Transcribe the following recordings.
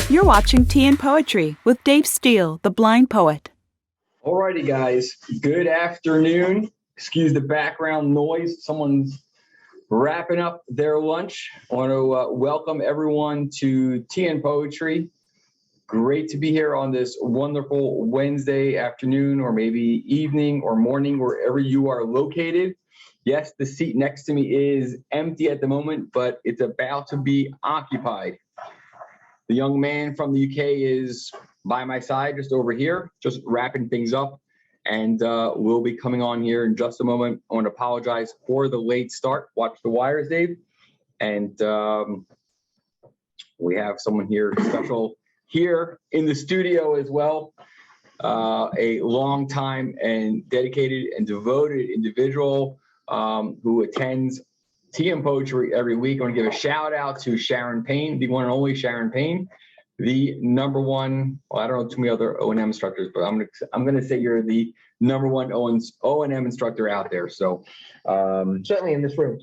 You're watching Tea and Poetry with Dave Steele, the blind poet. Alrighty, guys. Good afternoon. Excuse the background noise. Someone's wrapping up their lunch. I want to welcome everyone to Tea and Poetry. Great to be here on this wonderful Wednesday afternoon, or maybe evening or morning, wherever you are located. Yes, the seat next to me is empty at the moment, but it's about to be occupied. The young man from the UK is by my side, just over here, just wrapping things up, and we'll be coming on here in just a moment. I want to apologize for the late start. Watch the wires, Dave. And we have someone here special here in the studio as well, a long time and dedicated and devoted individual who attends Tea and Poetry every week. I want to give a shout out to Sharon Payne, the one and only Sharon Payne, the number one. Well, I don't know too many other O&M instructors, but I'm gonna say you're the number one O&M instructor out there. So certainly in this room.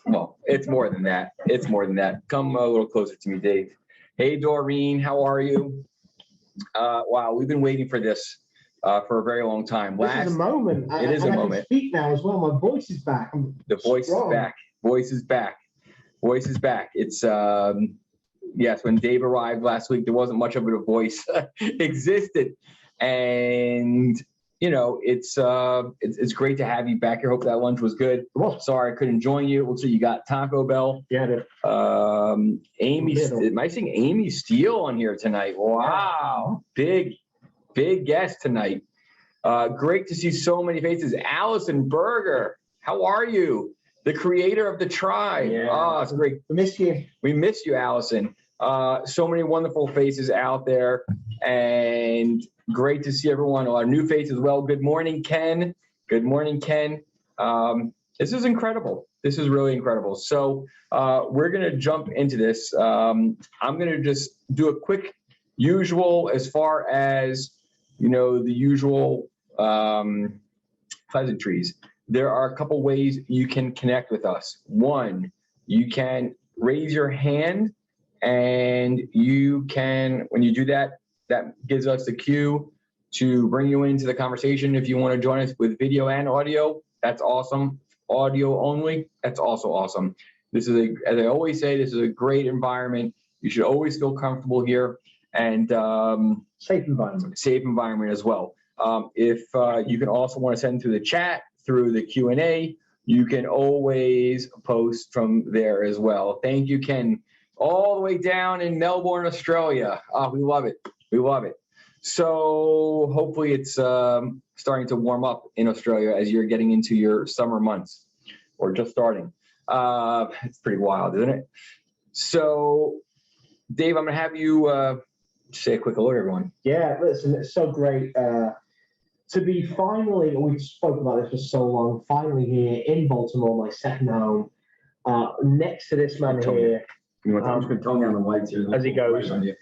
Well, it's more than that. It's more than that. Come a little closer to me, Dave. Hey, Doreen, how are you? Wow, we've been waiting for this for a very long time. This is a moment. It is a moment. I can speak now as well. My voice is back. The voice is back. Voice is back. Voice is back. It's yes. When Dave arrived last week, there wasn't much of a voice existed, and you know it's great to have you back here. Hope that lunch was good. Well, sorry I couldn't join you. Looks like you got Taco Bell. Yeah. Amy, am I seeing Amy Steele on here tonight? Wow, big guest tonight. Great to see so many faces. Allison Berger, how are you? The creator of the tribe. Yeah. Oh, it's great. We miss you. We miss you, Allison. So many wonderful faces out there, and great to see everyone. A lot of new faces as well. Good morning, Ken. Good morning, Ken. This is incredible. This is really incredible. So we're going to jump into this. I'm going to just do a quick usual as far as, you know, the usual pleasantries. There are a couple ways you can connect with us. One, you can raise your hand, and you can, when you do that, that gives us the cue to bring you into the conversation. If you want to join us with video and audio, that's awesome. Audio only, that's also awesome. This is as I always say, this is a great environment. You should always feel comfortable here, and safe environment as well. If you can also want to send through the chat, through the Q&A, you can always post from there as well. Thank you, Ken, all the way down in Melbourne, Australia. We love it. We love it. So hopefully it's starting to warm up in Australia as you're getting into your summer months, or just starting. It's pretty wild, isn't it? So, Dave, I'm going to have you say a quick hello to everyone. Yeah, listen, it's so great to be finally, we've spoken about this for so long, finally here in Baltimore, my second home, next to this man here. I'm just going to tone down the lights here. As he goes. I'm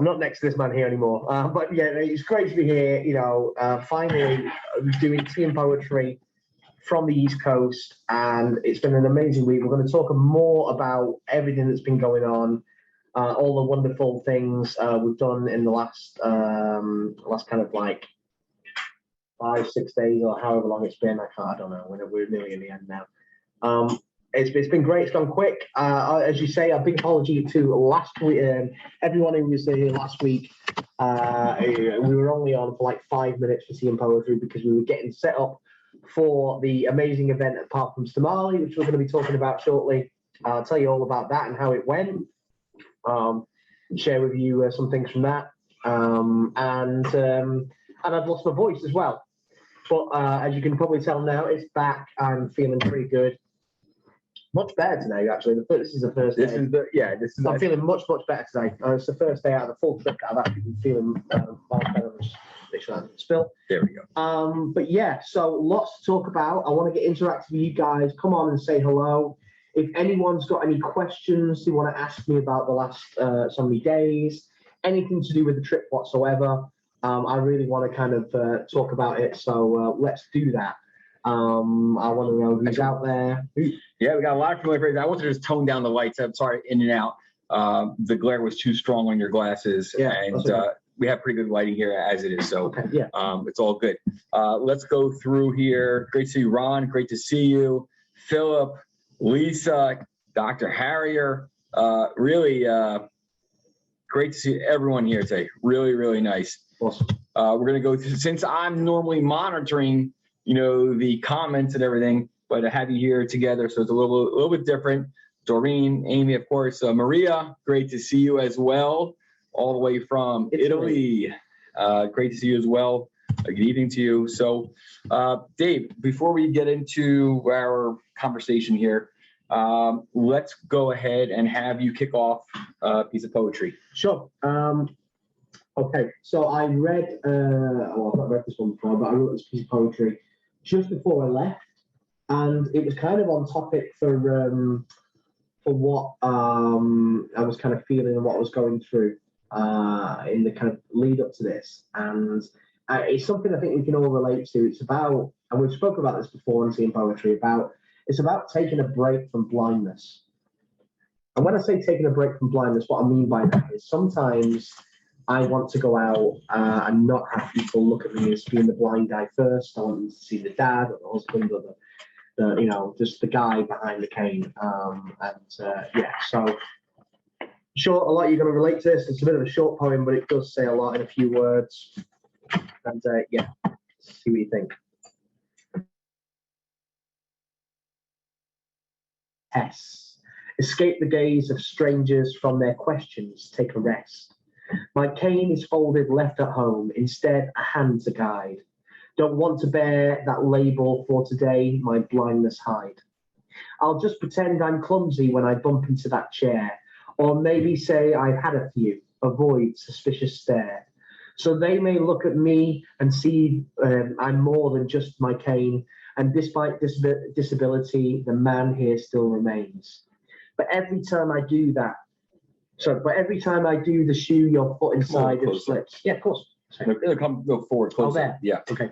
not next to this man here anymore. But yeah, it's great to be here, you know, finally doing Tea and Poetry from the East Coast. And it's been an amazing week. We're going to talk more about everything that's been going on, all the wonderful things we've done in the last kind of like 5-6 days, or however long it's been. I don't know. We're nearly in the end now. It's been great. It's gone quick. As you say, a big apology to last week, everyone who was here last week. We were only on for like 5 minutes for Tea and Poetry because we were getting set up for the amazing event at Perfume, which we're going to be talking about shortly. I'll tell you all about that and how it went. Share with you some things from that. And I've lost my voice as well. But as you can probably tell now, it's back. I'm feeling pretty good. Much better today, actually. This is the first day. I'm feeling much better today. It's the first day out of the full trip that I've actually been feeling much better. Make sure I didn't spill. There we go. But yeah, so lots to talk about. I want to get interactive with you guys. Come on and say hello. If anyone's got any questions they want to ask me about the last so many days, anything to do with the trip whatsoever, I really want to kind of talk about it. So let's do that. I want to know who's out there. Yeah, we got a lot of familiar phrases. I want to just tone down the lights. I'm sorry, in and out. the glare was too strong on your glasses, and we have pretty good lighting here as it is, so it's all good. Let's go through here. Great to see you, Ron. Great to see you, Philip, Lisa, Dr. Harrier. Really great to see everyone here today. Really, really nice. Awesome. We're going to go through, since I'm normally monitoring, the comments and everything, but I have you here together, so it's a little bit different. Doreen, Amy, of course, Maria, great to see you as well, all the way from Italy. Great to see you as well. Good evening to you. So, Dave, before we get into our conversation here, let's go ahead and have you kick off a piece of poetry. Sure. Okay, so I read, well, I've not read this one before, but I wrote this piece of poetry just before I left, and it was kind of on topic for what I was kind of feeling and what I was going through in the kind of lead up to this. And it's something I think we can all relate to. It's about, and we've spoken about this before in Seeing Poetry, it's about taking a break from blindness. And when I say taking a break from blindness, what I mean by that is sometimes I want to go out and not have people look at me as being the blind guy first. I want them to see the dad or the husband or just the guy behind the cane. So sure, a lot of you are going to relate to this. It's a bit of a short poem, but it does say a lot in a few words. And see what you think. S. Escape the gaze of strangers from their questions, take a rest. My cane is folded, left at home, instead a hand to guide. Don't want to bear that label for today, my blindness hide. I'll just pretend I'm clumsy when I bump into that chair, or maybe say I've had a few, avoid suspicious stare. So they may look at me and see I'm more than just my cane, and despite disability, the man here still remains. But every time I do the shoe your foot inside of slips. Yeah, of course. Go forward, closer. Oh, there. Yeah. Okay.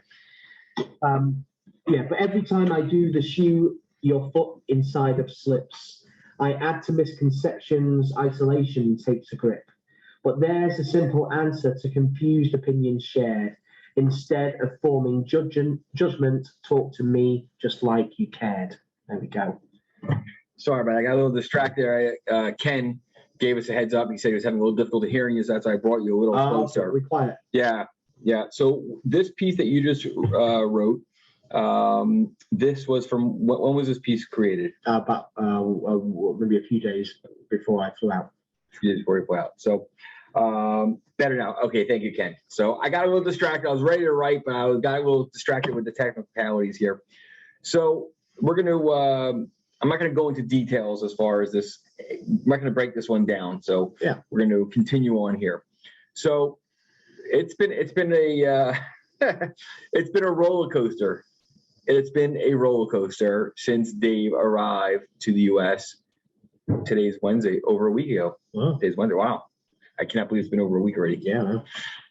But every time I do the shoe your foot inside of slips, I add to misconceptions, isolation takes a grip. But there's a simple answer to confused opinions shared. Instead of forming judgment, talk to me just like you cared. There we go. Sorry, but I got a little distracted. Ken gave us a heads up. He said he was having a little difficulty hearing you, so that's why I brought you a little closer. Be quiet. Yeah. So this piece that you just wrote, this was from, when was this piece created? About maybe a few days before I flew out. A few days before you flew out. So better now. Okay, thank you, Ken. So I got a little distracted. I was ready to write, but I got a little distracted with the technicalities here. So we're going to, I'm not going to go into details as far as this. I'm not going to break this one down. So we're going to continue on here. So it's been a it's been a roller coaster. It's been a roller coaster since Dave arrived to the U.S. Today's Wednesday, over a week ago. Wow. Today's Wednesday. Wow, I cannot believe it's been over a week already. Yeah. Man.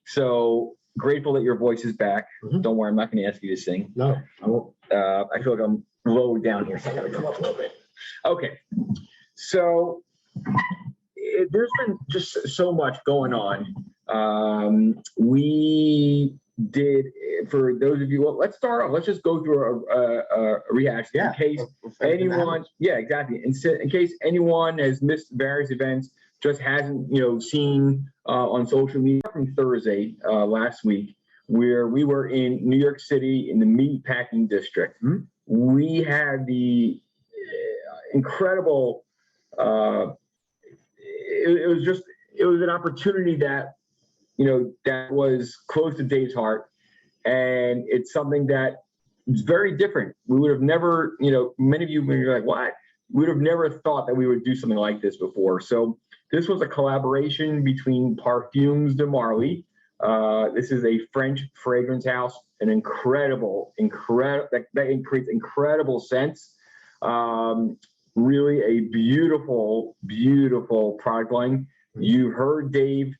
So grateful that your voice is back. Mm-hmm. Don't worry, I'm not going to ask you to sing. No, I won't. I feel like I'm low down here, so I got to come up a little bit. Okay, so there's been just so much going on. We did, for those of you, well, let's start off. Let's just go through a reaction in case anyone, exactly. In case anyone has missed various events, just hasn't, seen on social media from Thursday last week, where we were in New York City in the meatpacking district. Mm-hmm. We had the incredible, it was an opportunity that, that was close to Dave's heart. And it's something that is very different. We would have never, many of you would be like, what? We would have never thought that we would do something like this before. So this was a collaboration between Parfums de Marly. This is a French fragrance house, an incredible, that creates incredible scents. Really a beautiful, beautiful product line. You heard Dave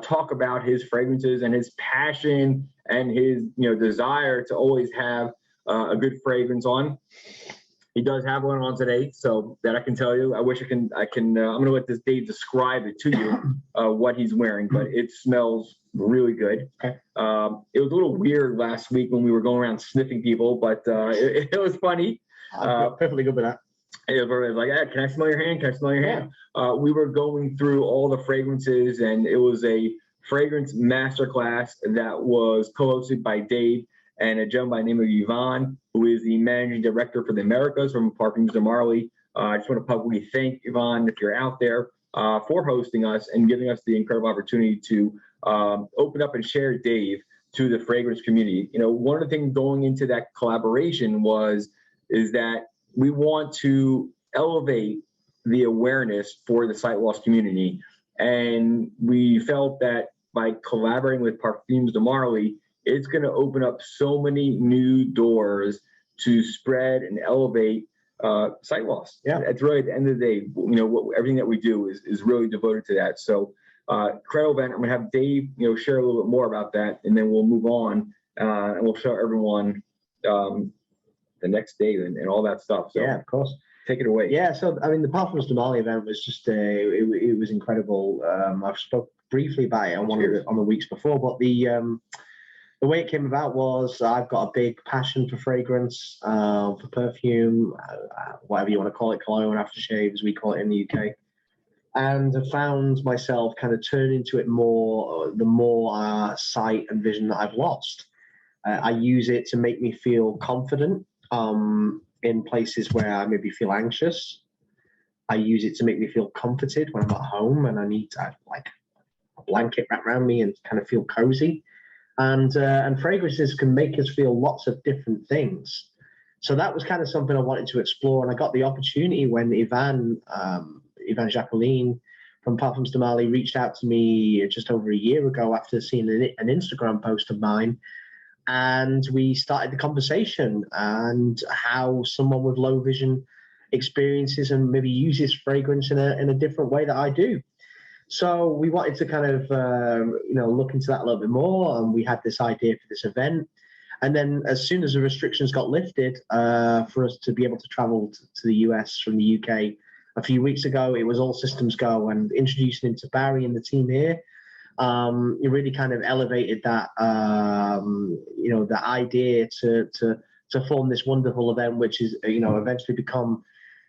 talk about his fragrances and his passion and his desire to always have a good fragrance on. He does have one on today, so that I can tell you. I wish I can. I'm going to let this Dave describe it to you, what he's wearing, but it smells really good. Okay. It was a little weird last week when we were going around sniffing people, but it was funny. I'm perfectly good with that. It was like, hey, can I smell your hand? Can I smell your hand? We were going through all the fragrances, and it was a fragrance masterclass that was co-hosted by Dave and a gentleman by the name of Yvonne, who is the managing director for the Americas from Perfumes de Marley. I just want to publicly thank Yvonne, if you're out there, for hosting us and giving us the incredible opportunity to open up and share Dave to the fragrance community. You know, one of the things going into that collaboration is that we want to elevate the awareness for the sight loss community. And we felt that by collaborating with Perfumes de Marley, it's going to open up so many new doors to spread and elevate sight loss. Yeah. It's really, at the end of the day, you know, everything that we do is really devoted to that. So incredible event. I'm going to have Dave, you know, share a little bit more about that, and then we'll move on and we'll show everyone the next day and all that stuff. So yeah, of course. Take it away. Yeah, so I mean, the Perfumes de Marley event was just it was incredible. I've spoke briefly about it on the weeks before, but the way it came about was I've got a big passion for fragrance, for perfume, whatever you want to call it, cologne, aftershave, as we call it in the UK. And I found myself kind of turning to it more, the more sight and vision that I've lost. I use it to make me feel confident in places where I maybe feel anxious. I use it to make me feel comforted when I'm at home and I need to have like a blanket wrapped around me and kind of feel cozy. And fragrances can make us feel lots of different things. So that was kind of something I wanted to explore. And I got the opportunity when Yvan Jacqueline from Parfums de Marley reached out to me just over a year ago after seeing an Instagram post of mine. And we started the conversation and how someone with low vision experiences and maybe uses fragrance in a different way that I do. So we wanted to kind of, look into that a little bit more. And we had this idea for this event. And then as soon as the restrictions got lifted for us to be able to travel to the US from the UK a few weeks ago, it was all systems go. And introducing him to Barry and the team here, it really kind of elevated that, the idea to form this wonderful event, which is, eventually become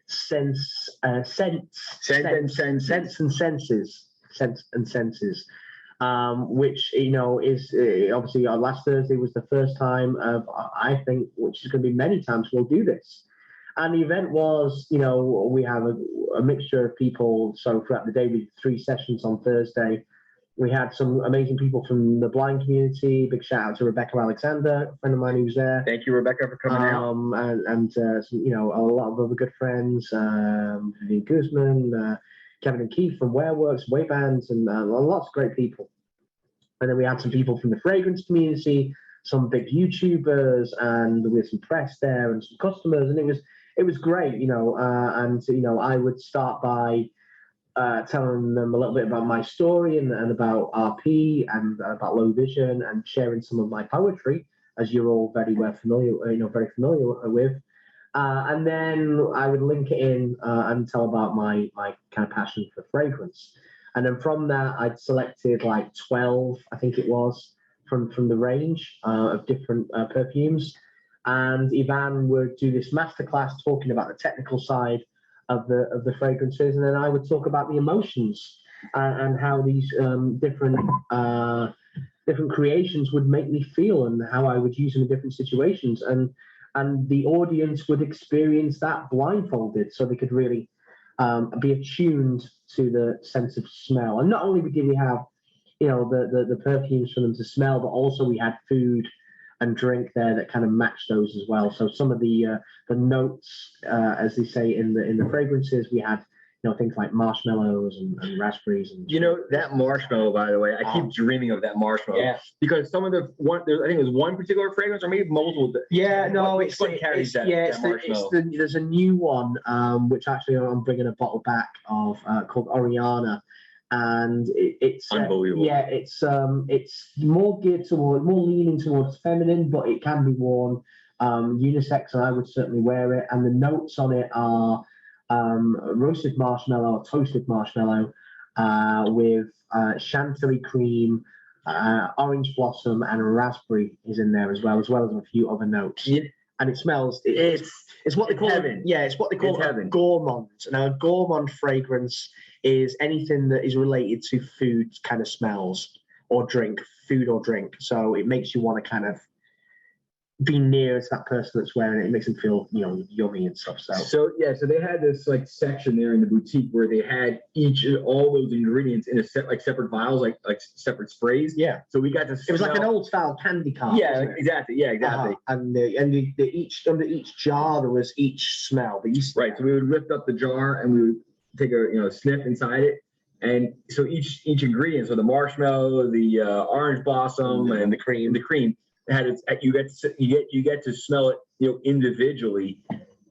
Sense and Senses, which is obviously last Thursday was the first time of, I think, which is going to be many times we'll do this. And the event was, we have a mixture of people. So throughout the day, we did 3 sessions on Thursday. We had some amazing people from the blind community. Big shout out to Rebecca Alexander, a friend of mine who's there. Thank you, Rebecca, for coming out. And a lot of other good friends, Vivian Guzman, Kevin and Keith from Wearworks, Waybands, and lots of great people. And then we had some people from the fragrance community, some big YouTubers, and we had some press there and some customers, and it was great, I would start by telling them a little bit about my story and about RP and about low vision and sharing some of my poetry, as you're all very familiar with. And then I would link it in and tell about my kind of passion for fragrance. And then from that, I'd selected like 12, I think it was, from the range of different perfumes. And Yvan would do this masterclass talking about the technical side of the fragrances, and then I would talk about the emotions and how these different creations would make me feel, and how I would use them in different situations, and the audience would experience that blindfolded, so they could really be attuned to the sense of smell. And not only did we have the perfumes for them to smell, but also we had food and drink there that kind of match those as well. So some of the notes, as they say in the fragrances, we had things like marshmallows and raspberries. And that marshmallow, by the way, I keep dreaming of that marshmallow. Yeah. Because some of I think it was one particular fragrance, or maybe multiple. Yeah, no, which one carries that marshmallow? There's a new one, which actually I'm bringing a bottle back of called Oriana. And it's unbelievable. It's more leaning towards feminine, but it can be worn unisex, and I would certainly wear it. And the notes on it are roasted marshmallow or toasted marshmallow with chantilly cream, orange blossom, and raspberry is in there as well as a few other notes. Yeah. And it smells. It's what they call heaven. Yeah, it's what they call a gourmand. Now, a gourmand fragrance is anything that is related to food kind of smells or drink, food or drink. So it makes you want to kind of be near to that person that's wearing it. It makes them feel, yummy and stuff. So they had this like section there in the boutique where they had all those ingredients in a set, like separate vials, like separate sprays. Yeah. So we got to. It was like an old style candy cart. Yeah, exactly. Yeah, exactly. And under each jar there was each smell. Right. So we would lift up the jar and we would take a sniff inside it. And so each ingredient, so the marshmallow, the orange blossom, and the cream, had its. You get to smell it, individually.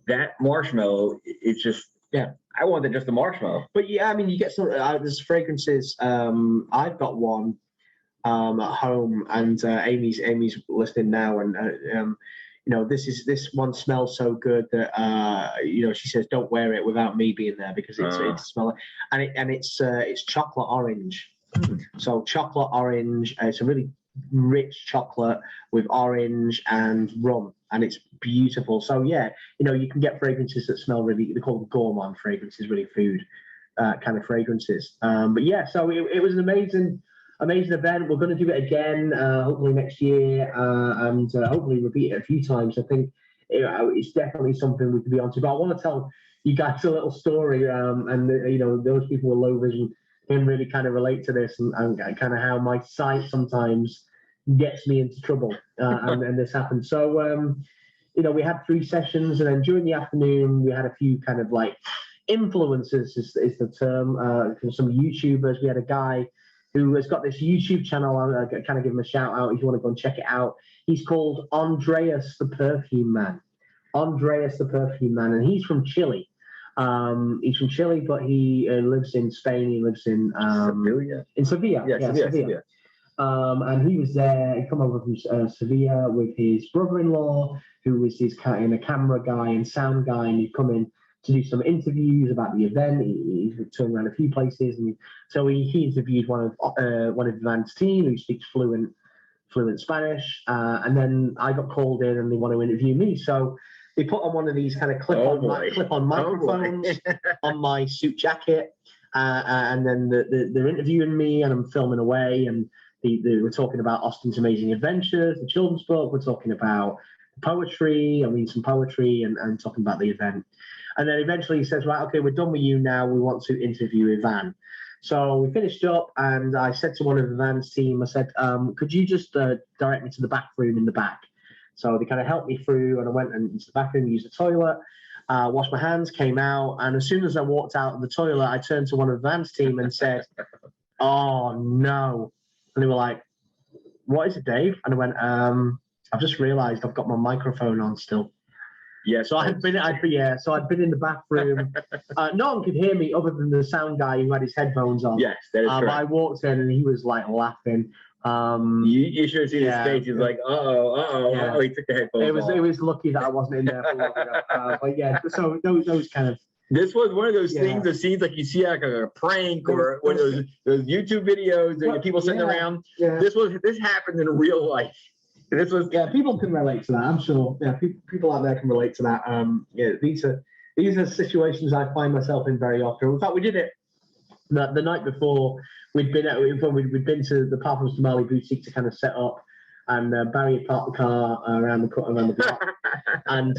That marshmallow, it's just I wanted just the marshmallow. But yeah, I mean, you get some. There's fragrances. I've got one at home, and Amy's listening now, and this one smells so good that she says don't wear it without me being there because it's smelling, and it's chocolate orange. So chocolate orange. It's a really rich chocolate with orange and rum, and it's beautiful. So you can get fragrances that smell really. They call them gourmand fragrances, really food kind of fragrances. So it was an amazing event. We're going to do it again, hopefully next year, and hopefully repeat it a few times. I think it's definitely something we could be onto. But I want to tell you guys a little story, and those people with low vision can really kind of relate to this, and kind of how my sight sometimes gets me into trouble, and this happened. So we had 3 sessions, and then during the afternoon we had a few kind of like influencers is the term, some YouTubers. We had a guy who has got this YouTube channel. I'll kind of give him a shout out if you want to go and check it out. He's called Andreas the Perfume Man. And he's from Chile. But he lives in Spain. He lives in Sevilla. Sevilla. And he was there. He come over from Sevilla with his brother-in-law, who was his kind of camera guy and sound guy, and he'd come in to do some interviews about the event. He turned around a few places, and so he interviewed one of Van's team who speaks fluent Spanish, and then I got called in, and they want to interview me. So they put on one of these kind of clip-on microphones on my suit jacket, and then they're interviewing me, and I'm filming away, and they were talking about Austin's Amazing Adventures, the children's book. We're talking about poetry, some poetry, and talking about the event. And then eventually he says, right, okay, we're done with you now. We want to interview Ivan. So we finished up, and I said to one of Ivan's team, I said, could you just direct me to the bathroom in the back? So they kind of helped me through, and I went into the bathroom, used the toilet, washed my hands, came out, and as soon as I walked out of the toilet, I turned to one of Ivan's team and said, oh, no. And they were like, what is it, Dave? And I went, I've just realized I've got my microphone on still. Yeah. So I'd been in the bathroom. No one could hear me other than the sound guy who had his headphones on. Yes, that is correct. But I walked in and he was like laughing. You should have seen his face. He was like, uh-oh. He took the headphones off. It was lucky that I wasn't in there for long enough. But yeah, so those kind of. This was one of those things that seems like you see like a prank or one of those YouTube videos or people sitting around. Yeah. This happened in real life. This was people can relate to that. I'm sure. Yeah, people out there can relate to that. These are situations I find myself in very often. In fact, we did it the night before. We'd been to the Parfums Tamale boutique to kind of set up, and Barry had parked the car around the block, and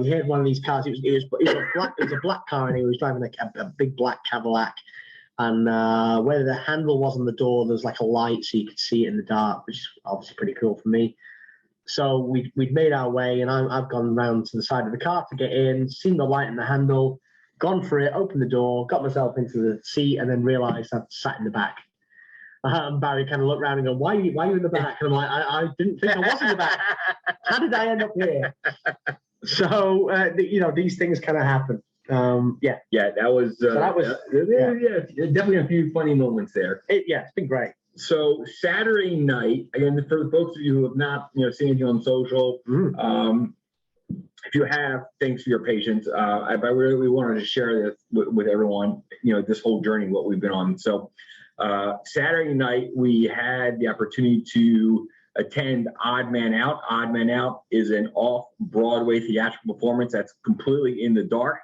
we heard one of these cars. It was a black car, and he was driving a big black Cadillac. And where the handle was on the door, there's like a light so you could see it in the dark, which is obviously pretty cool for me. So we'd made our way, and I've gone round to the side of the car to get in, seen the light in the handle, gone for it, opened the door, got myself into the seat, and then realised I'd sat in the back. Barry kind of looked around and go, why are you in the back? And I'm like, I didn't think I was in the back. How did I end up here? So, these things kind of happen. That was definitely a few funny moments there. It's been great. So Saturday night, again, for the folks of you who have not seen anything on social, if you have, thanks for your patience. I really wanted to share this with everyone, this whole journey, what we've been on. So Saturday night, we had the opportunity to attend Odd Man Out. Odd Man Out is an off-Broadway theatrical performance that's completely in the dark.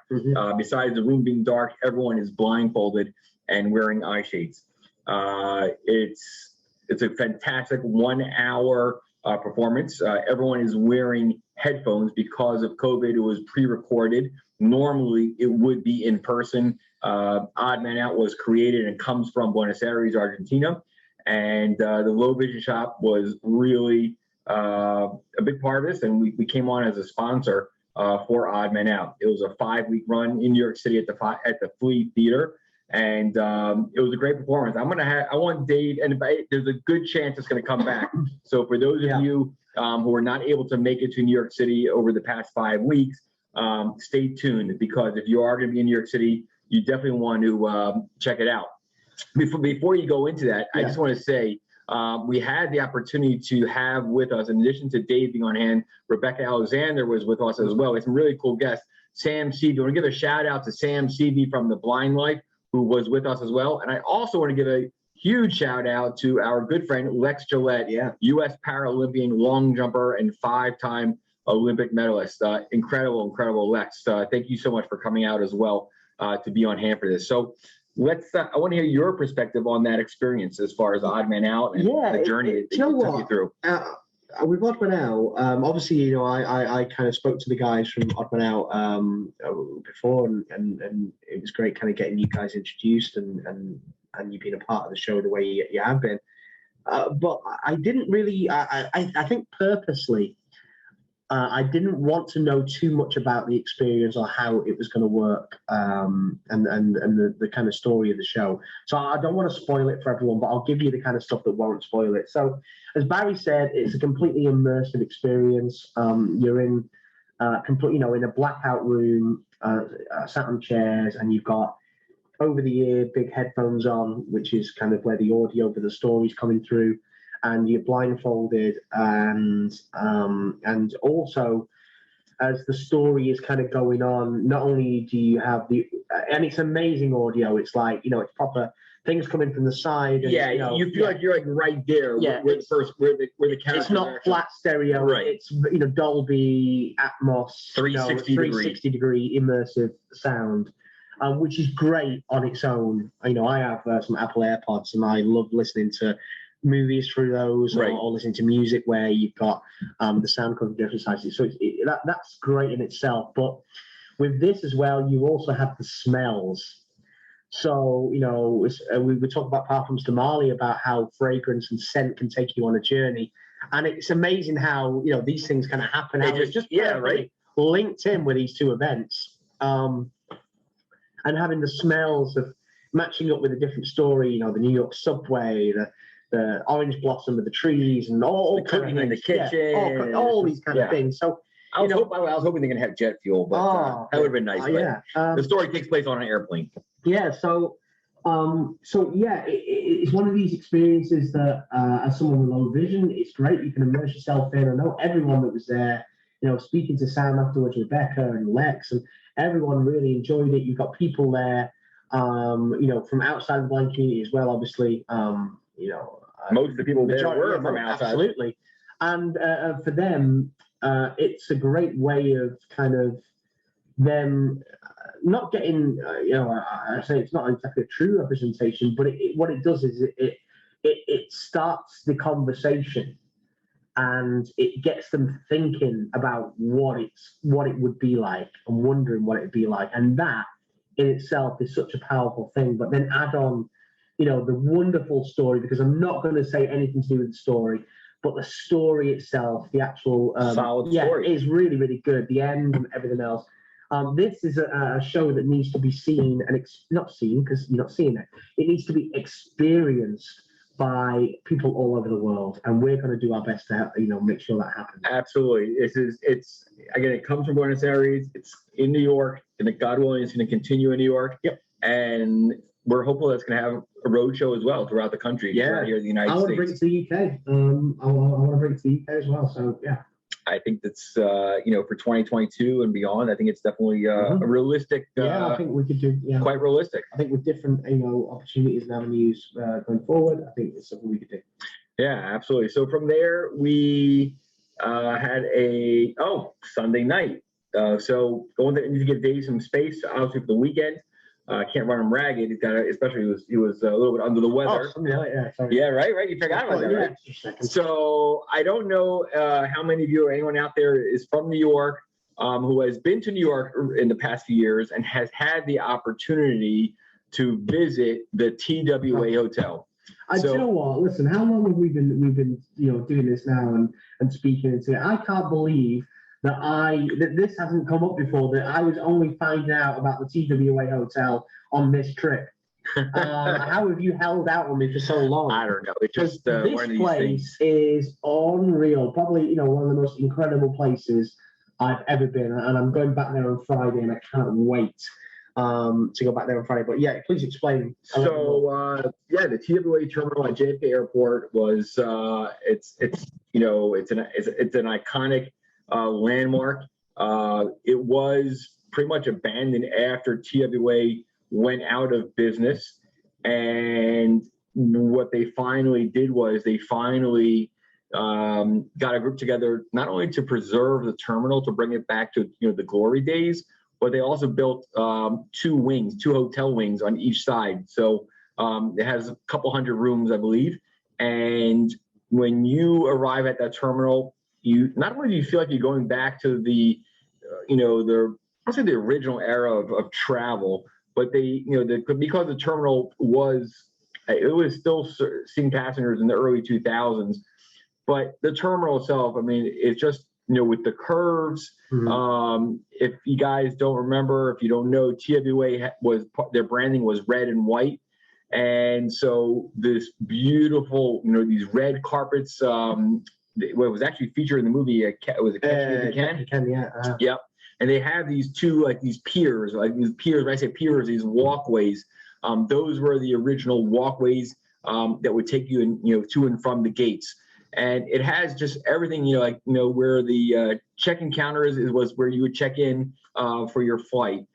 Besides the room being dark, everyone is blindfolded and wearing eye shades. It's a fantastic 1 hour performance. Everyone is wearing headphones because of COVID. It was pre-recorded. Normally, it would be in person. Odd Man Out was created and comes from Buenos Aires, Argentina. And the Low Vision Shop was really a big part of this. And we came on as a sponsor for Odd Man Out. It was a 5-week run in New York City at the Flea Theater. And it was a great performance. I want Dave, and there's a good chance it's going to come back. So for those of you who are not able to make it to New York City over the past 5 weeks, stay tuned, because if you are going to be in New York City, you definitely want to check it out. Before you go into that, I just want to say we had the opportunity to have with us, in addition to Dave being on hand, Rebecca Alexander was with us as well. It's some really cool guests. Sam Seavey. I want to give a shout out to Sam Seavey from The Blind Life, who was with us as well. And I also want to give a huge shout out to our good friend Lex Gillette, U.S. Paralympian long jumper and 5-time Olympic medalist. Incredible Lex. Thank you so much for coming out as well to be on hand for this. So I want to hear your perspective on that experience as far as Odd Man Out and the journey that you took you through. With Odd Man Out, obviously, I kind of spoke to the guys from Odd Man Out before, and it was great kind of getting you guys introduced and you being a part of the show the way you have been. But I didn't really, I think purposely, I didn't want to know too much about the experience or how it was going to work, and the kind of story of the show. So I don't want to spoil it for everyone, but I'll give you the kind of stuff that won't spoil it. So as Barry said, it's a completely immersive experience. You're in in a blackout room, sat on chairs, and you've got over the ear big headphones on, which is kind of where the audio for the story's coming through. And you're blindfolded, and also as the story is kind of going on, not only do you have and it's amazing audio. It's like it's proper things coming from the side. And, you feel like you're like right there. Where the camera. It's not flat stereo. Right. It's Dolby Atmos, 360 degree immersive sound. Which is great on its own. I have some Apple AirPods, and I love listening to movies through those, or listening to music where you've got the sound coming from different sides. So that's great in itself. But with this as well, you also have the smells. So we talk about Parfums de Marly, about how fragrance and scent can take you on a journey, and it's amazing how these things kind of happen. It's just linked in with these two events, and having the smells of matching up with a different story. The New York subway, the orange blossom of the trees, and all the cooking in the kitchen, all these kind of things. So I was hoping they're gonna have jet fuel, but that would have been nice. The story takes place on an airplane. It's one of these experiences that, as someone with low vision, it's great. You can immerse yourself in. I know everyone that was there. Speaking to Sam afterwards, Rebecca and Lex, and everyone really enjoyed it. You've got people there, from outside the blind community as well. Obviously, most of the people there were from outside. Absolutely. And for them, it's a great way of kind of them not getting, I say it's not exactly a true representation, but what it does is it starts the conversation, and it gets them thinking about what it would be like, and wondering what it'd be like. And that in itself is such a powerful thing. But then add on the wonderful story, because I'm not going to say anything to do with the story, but the story itself, the actual solid story, is really, really good. The end and everything else. This is a show that needs to be seen and not seen because you're not seeing it. It needs to be experienced by people all over the world, and we're going to do our best to make sure that happens. Absolutely. It's again, it comes from Buenos Aires. It's in New York, and God willing, it's going to continue in New York. Yep. And we're hopeful that's going to have a road show as well throughout the country. Yeah, right here in the United States. I want to bring it to the UK. I want to bring it to the UK as well. So yeah. I think that's for 2022 and beyond. I think it's definitely a realistic. I think we could do. Yeah, quite realistic. I think with different opportunities and avenues going forward, I think it's something we could do. Yeah, absolutely. So from there, we had a Sunday night. So going there, need to give Dave some space, obviously for the weekend. Can't run him ragged. He's got, especially he was a little bit under the weather. Yeah, right. You forgot about that, right? So I don't know how many of you or anyone out there is from New York who has been to New York in the past few years and has had the opportunity to visit the TWA Hotel. Do you know what? Listen, how long have we been doing this now and speaking into it? I can't believe that this hasn't come up before, that I was only finding out about the TWA Hotel on this trip. How have you held out on me for so long? I don't know. It's just this one of these place things. is unreal. Probably, one of the most incredible places I've ever been. And I'm going back there on Friday, and I can't wait to go back there on Friday. But yeah, please explain. So the TWA terminal at Jfk Airport was it's an iconic landmark. It was pretty much abandoned after TWA went out of business, and what they finally did was they finally got a group together not only to preserve the terminal, to bring it back to the glory days, but they also built two hotel wings on each side. So it has a couple hundred rooms, I believe, and when you arrive at that terminal, you not only do you feel like you're going back to the original era of travel, but because the terminal was still seeing passengers in the early 2000s, but the terminal itself, I mean, it's just with the curves. If you guys don't remember, if you don't know, TWA their branding was red and white, and so this beautiful these red carpets. It was actually featured in the movie. Was it Catch Me If You Can? Yeah. Yep. And they have these two, these piers. When I say piers, these walkways. Those were the original walkways that would take you to and from the gates. And it has just everything. Where the check-in counter was where you would check in for your flight.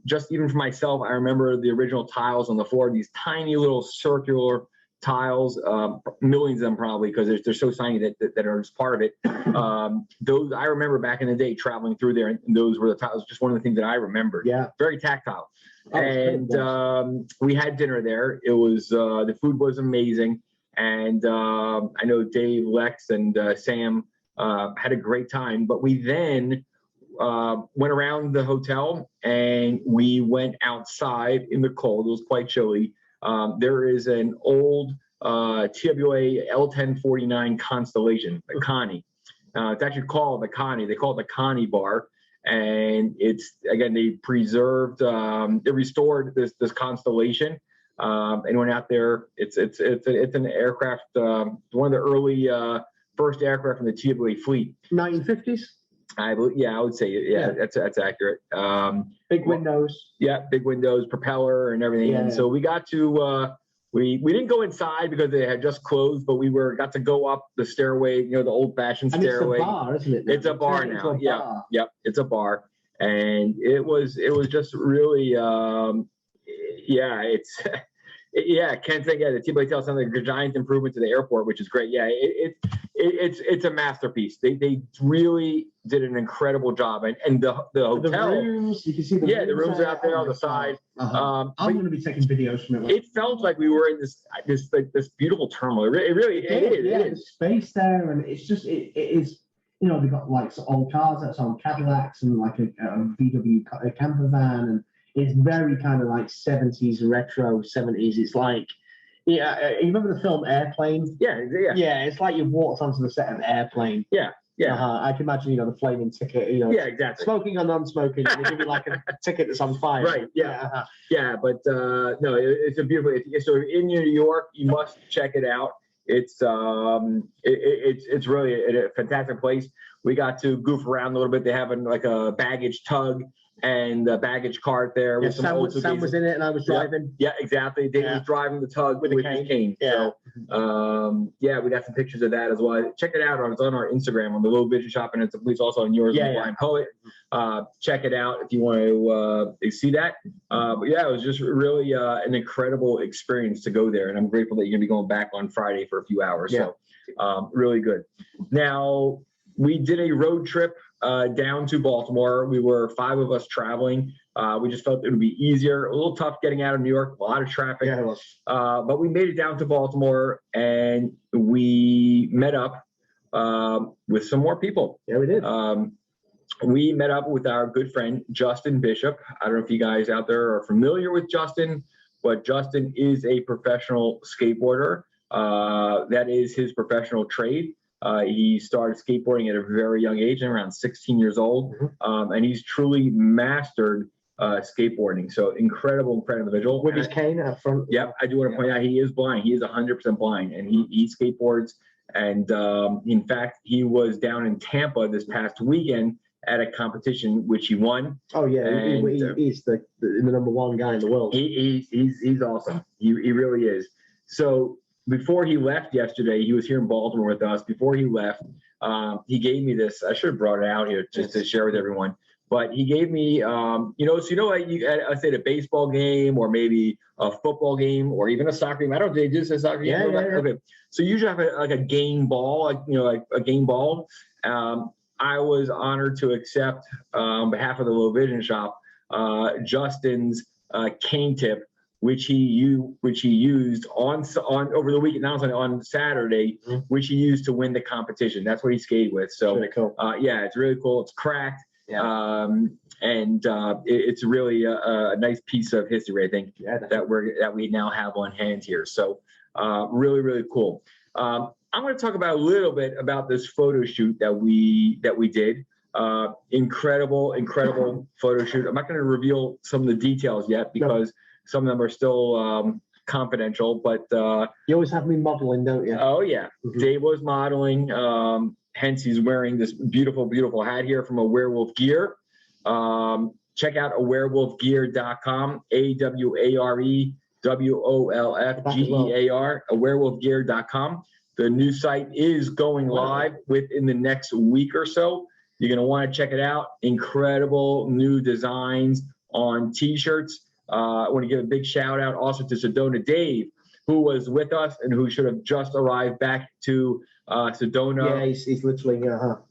Just even for myself, I remember the original tiles on the floor. These tiny little circular tiles, millions of them probably, because they're so tiny that are just part of it. Those I remember back in the day traveling through there, and those were the tiles. Just one of the things that I remembered. Yeah, very tactile. And we had dinner there. It was the food was amazing, and I know Dave, Lex, and Sam had a great time. But we then went around the hotel and we went outside in the cold. It was quite chilly. There is an old TWA L1049 Constellation, the Connie. It's actually called the Connie. They call it the Connie Bar, and it's they preserved, they restored this Constellation. And went out there. It's an aircraft, one of the early first aircraft from the TWA fleet. 1950s. I would say that's accurate. Big windows. Yeah, big windows, propeller, and everything. Yeah. And so we got to we didn't go inside because they had just closed, but we got to go up the stairway, the old-fashioned stairway. It's a bar, isn't it? It's a bar now. Yep, it's a bar, and it was just really it's. Yeah, can't think. The TWA Hotel sounds like a giant improvement to the airport, which is great. Yeah, it's a masterpiece. They really did an incredible job, and the hotel. The rooms, you can see the rooms are out there on the side. I'm going to be taking videos from it. It felt like we were in this beautiful terminal. It really is. Yeah, the space there, and it's just it is. They've got some old cars, that's on Cadillacs, and like a VW camper van, and it's very kind of like 70s, retro 70s. It's like, you remember the film Airplane? Yeah. Yeah, it's like you walked onto the set of Airplane. Yeah. I can imagine, the flaming ticket, Yeah, exactly. Smoking or non-smoking, and they give you like a ticket that's on fire. Right, yeah. Yeah, but no, it's a beautiful, so in New York, you must check it out. It's really a fantastic place. We got to goof around a little bit. They have like a baggage tug and the baggage cart there Yeah, with some old Sam was in it and I was driving. Yeah, exactly. Dave was driving the tug with his cane. Yeah. So, yeah, we got some pictures of that as well. Check it out. It's on our Instagram on the Little Vision Shop, and it's also on yours, the Blind Poet. Check it out if you want to see that. But yeah, it was just really an incredible experience to go there, and I'm grateful that you're gonna be going back on Friday for a few hours. Yeah. So, really good. Now, we did a road trip down to Baltimore. We were 5 of us traveling. We just felt it would be easier. A little tough getting out of New York, a lot of traffic. Yeah, it was. But we made it down to Baltimore, and we met up with some more people. Yeah, we did. We met up with our good friend, Justin Bishop. I don't know if you guys out there are familiar with Justin, but Justin is a professional skateboarder. That is his professional trade. He started skateboarding at a very young age, around 16 years old, and he's truly mastered skateboarding. So incredible individual. With his cane up front. Yep, I do want to point out he is blind. He is 100% blind, and he skateboards. And in fact, he was down in Tampa this past weekend at a competition which he won. Oh yeah, and, he's the number one guy in the world. He's awesome. He really is. So before he left yesterday, he was here in Baltimore with us. Before he left, he gave me this. I should have brought it out here just to share with everyone. But he gave me, let's say a baseball game or maybe a football game or even a soccer game. I don't know if they do say soccer game. Yeah. Okay. So you usually have a game ball, like a game ball. I was honored to accept on behalf of the Low Vision Shop, Justin's cane tip, which he used on over the weekend, not on Saturday, which he used to win the competition. That's what he skated with. So really cool. Yeah, it's really cool. It's cracked. Yeah. It's really a nice piece of history, I think, definitely. that we now have on hand here. So really, really cool. I'm going to talk about a little bit about this photo shoot that we did. Incredible photo shoot. I'm not going to reveal some of the details yet because some of them are still confidential. But you always have me modeling, don't you? Oh yeah, Dave was modeling. Hence, he's wearing this beautiful hat here from a Werewolf Gear. Check out awerewolfgear.com. AWAREWOLFGEAR. Awerewolfgear.com. The new site is going live within the next week or so. You're going to want to check it out. Incredible new designs on T-shirts. I want to give a big shout out also to Sedona Dave, who was with us and who should have just arrived back to Sedona. Yeah, he's literally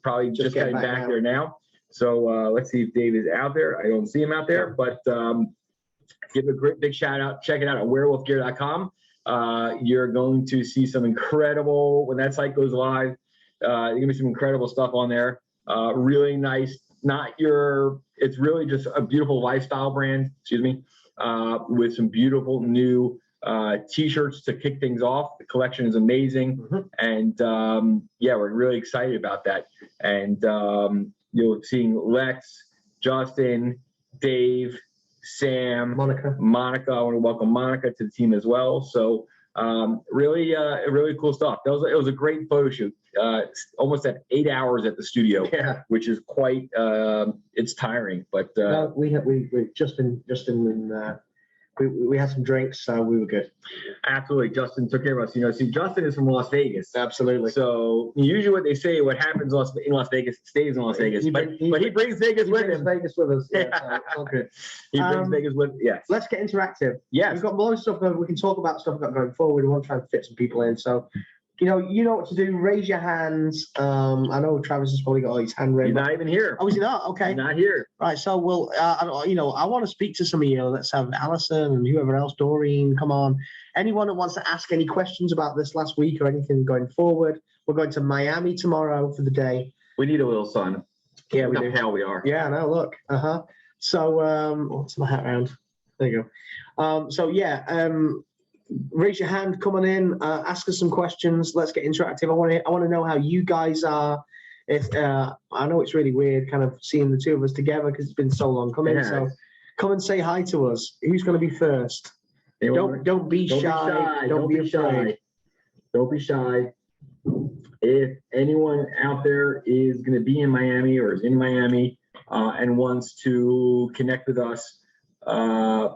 probably just getting back there now. So let's see if Dave is out there. I don't see him out there, but give a great big shout out. Check it out at werewolfgear.com. You're going to see some incredible, when that site goes live, you're going to be some incredible stuff on there. Really nice. It's really just a beautiful lifestyle brand, with some beautiful new T-shirts to kick things off. The collection is amazing. And we're really excited about that. And you're seeing Lex, Justin, Dave, Sam, Monica. I want to welcome Monica to the team as well. So really cool stuff. It was a great photo shoot. Almost at 8 hours at the studio, which is quite it's tiring. But we Justin and we had some drinks, so we were good. Absolutely, Justin took care of us. See, Justin is from Las Vegas. Absolutely. So usually, what they say, what happens in Las Vegas stays in Las Vegas. But he brings Vegas with him. Vegas with us. Yeah, so okay. He brings Vegas with. Yes. Let's get interactive. Yes. We've got more stuff. We can talk about stuff we've got going forward. We want to try and fit some people in. So, you know what to do. Raise your hands. I know Travis has probably got his hand raised. He's not even here. Oh, is he not? Okay. He's not here. Right. So we'll, I want to speak to some of you. Let's have Alison and whoever else, Doreen, come on. Anyone that wants to ask any questions about this last week or anything going forward. We're going to Miami tomorrow for the day. We need a little sun. Yeah, we do. How we are. Yeah, I know. Look. So, what's my hat round? There you go. Raise your hand, come on in, ask us some questions. Let's get interactive. I want to know how you guys are. If I know it's really weird, kind of seeing the two of us together because it's been so long coming. So come and say hi to us. Who's going to be first? Don't be shy. Don't be afraid. Don't be shy. If anyone out there is going to be in Miami or is in Miami, and wants to connect with us,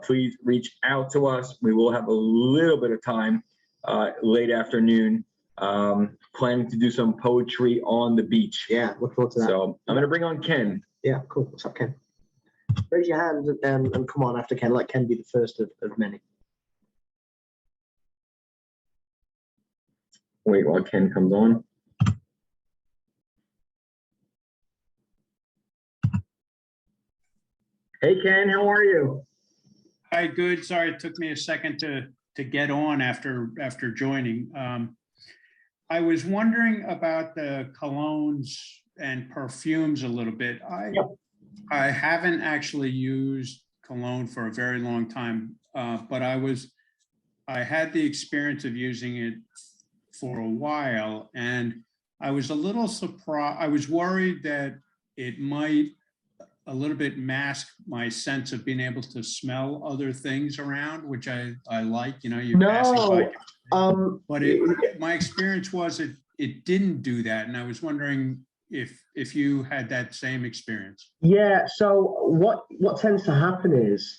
please reach out to us. We will have a little bit of time late afternoon, planning to do some poetry on the beach. Yeah, look forward to that. So I'm going to bring on Ken. Yeah, cool. What's up, Ken? Raise your hand and come on after Ken. Let Ken be the first of many. Wait while Ken comes on. Hey, Ken, how are you? Hi, good. Sorry, it took me a second to get on after joining. I was wondering about the colognes and perfumes a little bit. I haven't actually used cologne for a very long time, but I had the experience of using it for a while, and I was a little surprised. I was worried that it might a little bit mask my sense of being able to smell other things around, which I like. You know, you're passing by. But my experience was it didn't do that, and I was wondering if you had that same experience. Yeah. So what tends to happen is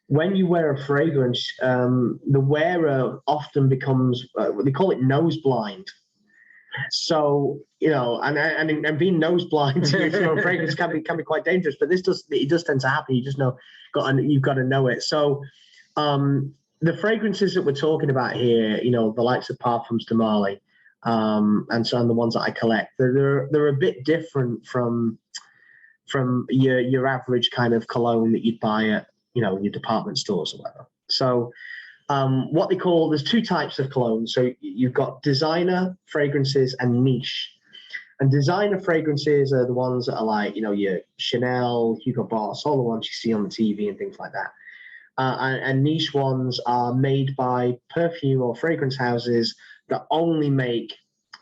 when you wear a fragrance, the wearer often becomes they call it nose blind. So, you know, and being nose blind to your fragrance can be quite dangerous, but it does tend to happen. You just you've got to know it. So the fragrances that we're talking about here, you know, the likes of Parfums de Marly, and so on, the ones that I collect, they're a bit different from your average kind of cologne that you'd buy at, you know, your department stores or whatever. So what they call, there's two types of cologne. So you've got designer fragrances and niche. And designer fragrances are the ones that are like, you know, your Chanel, Hugo Boss, all the ones you see on the TV and things like that. And niche ones are made by perfume or fragrance houses that only make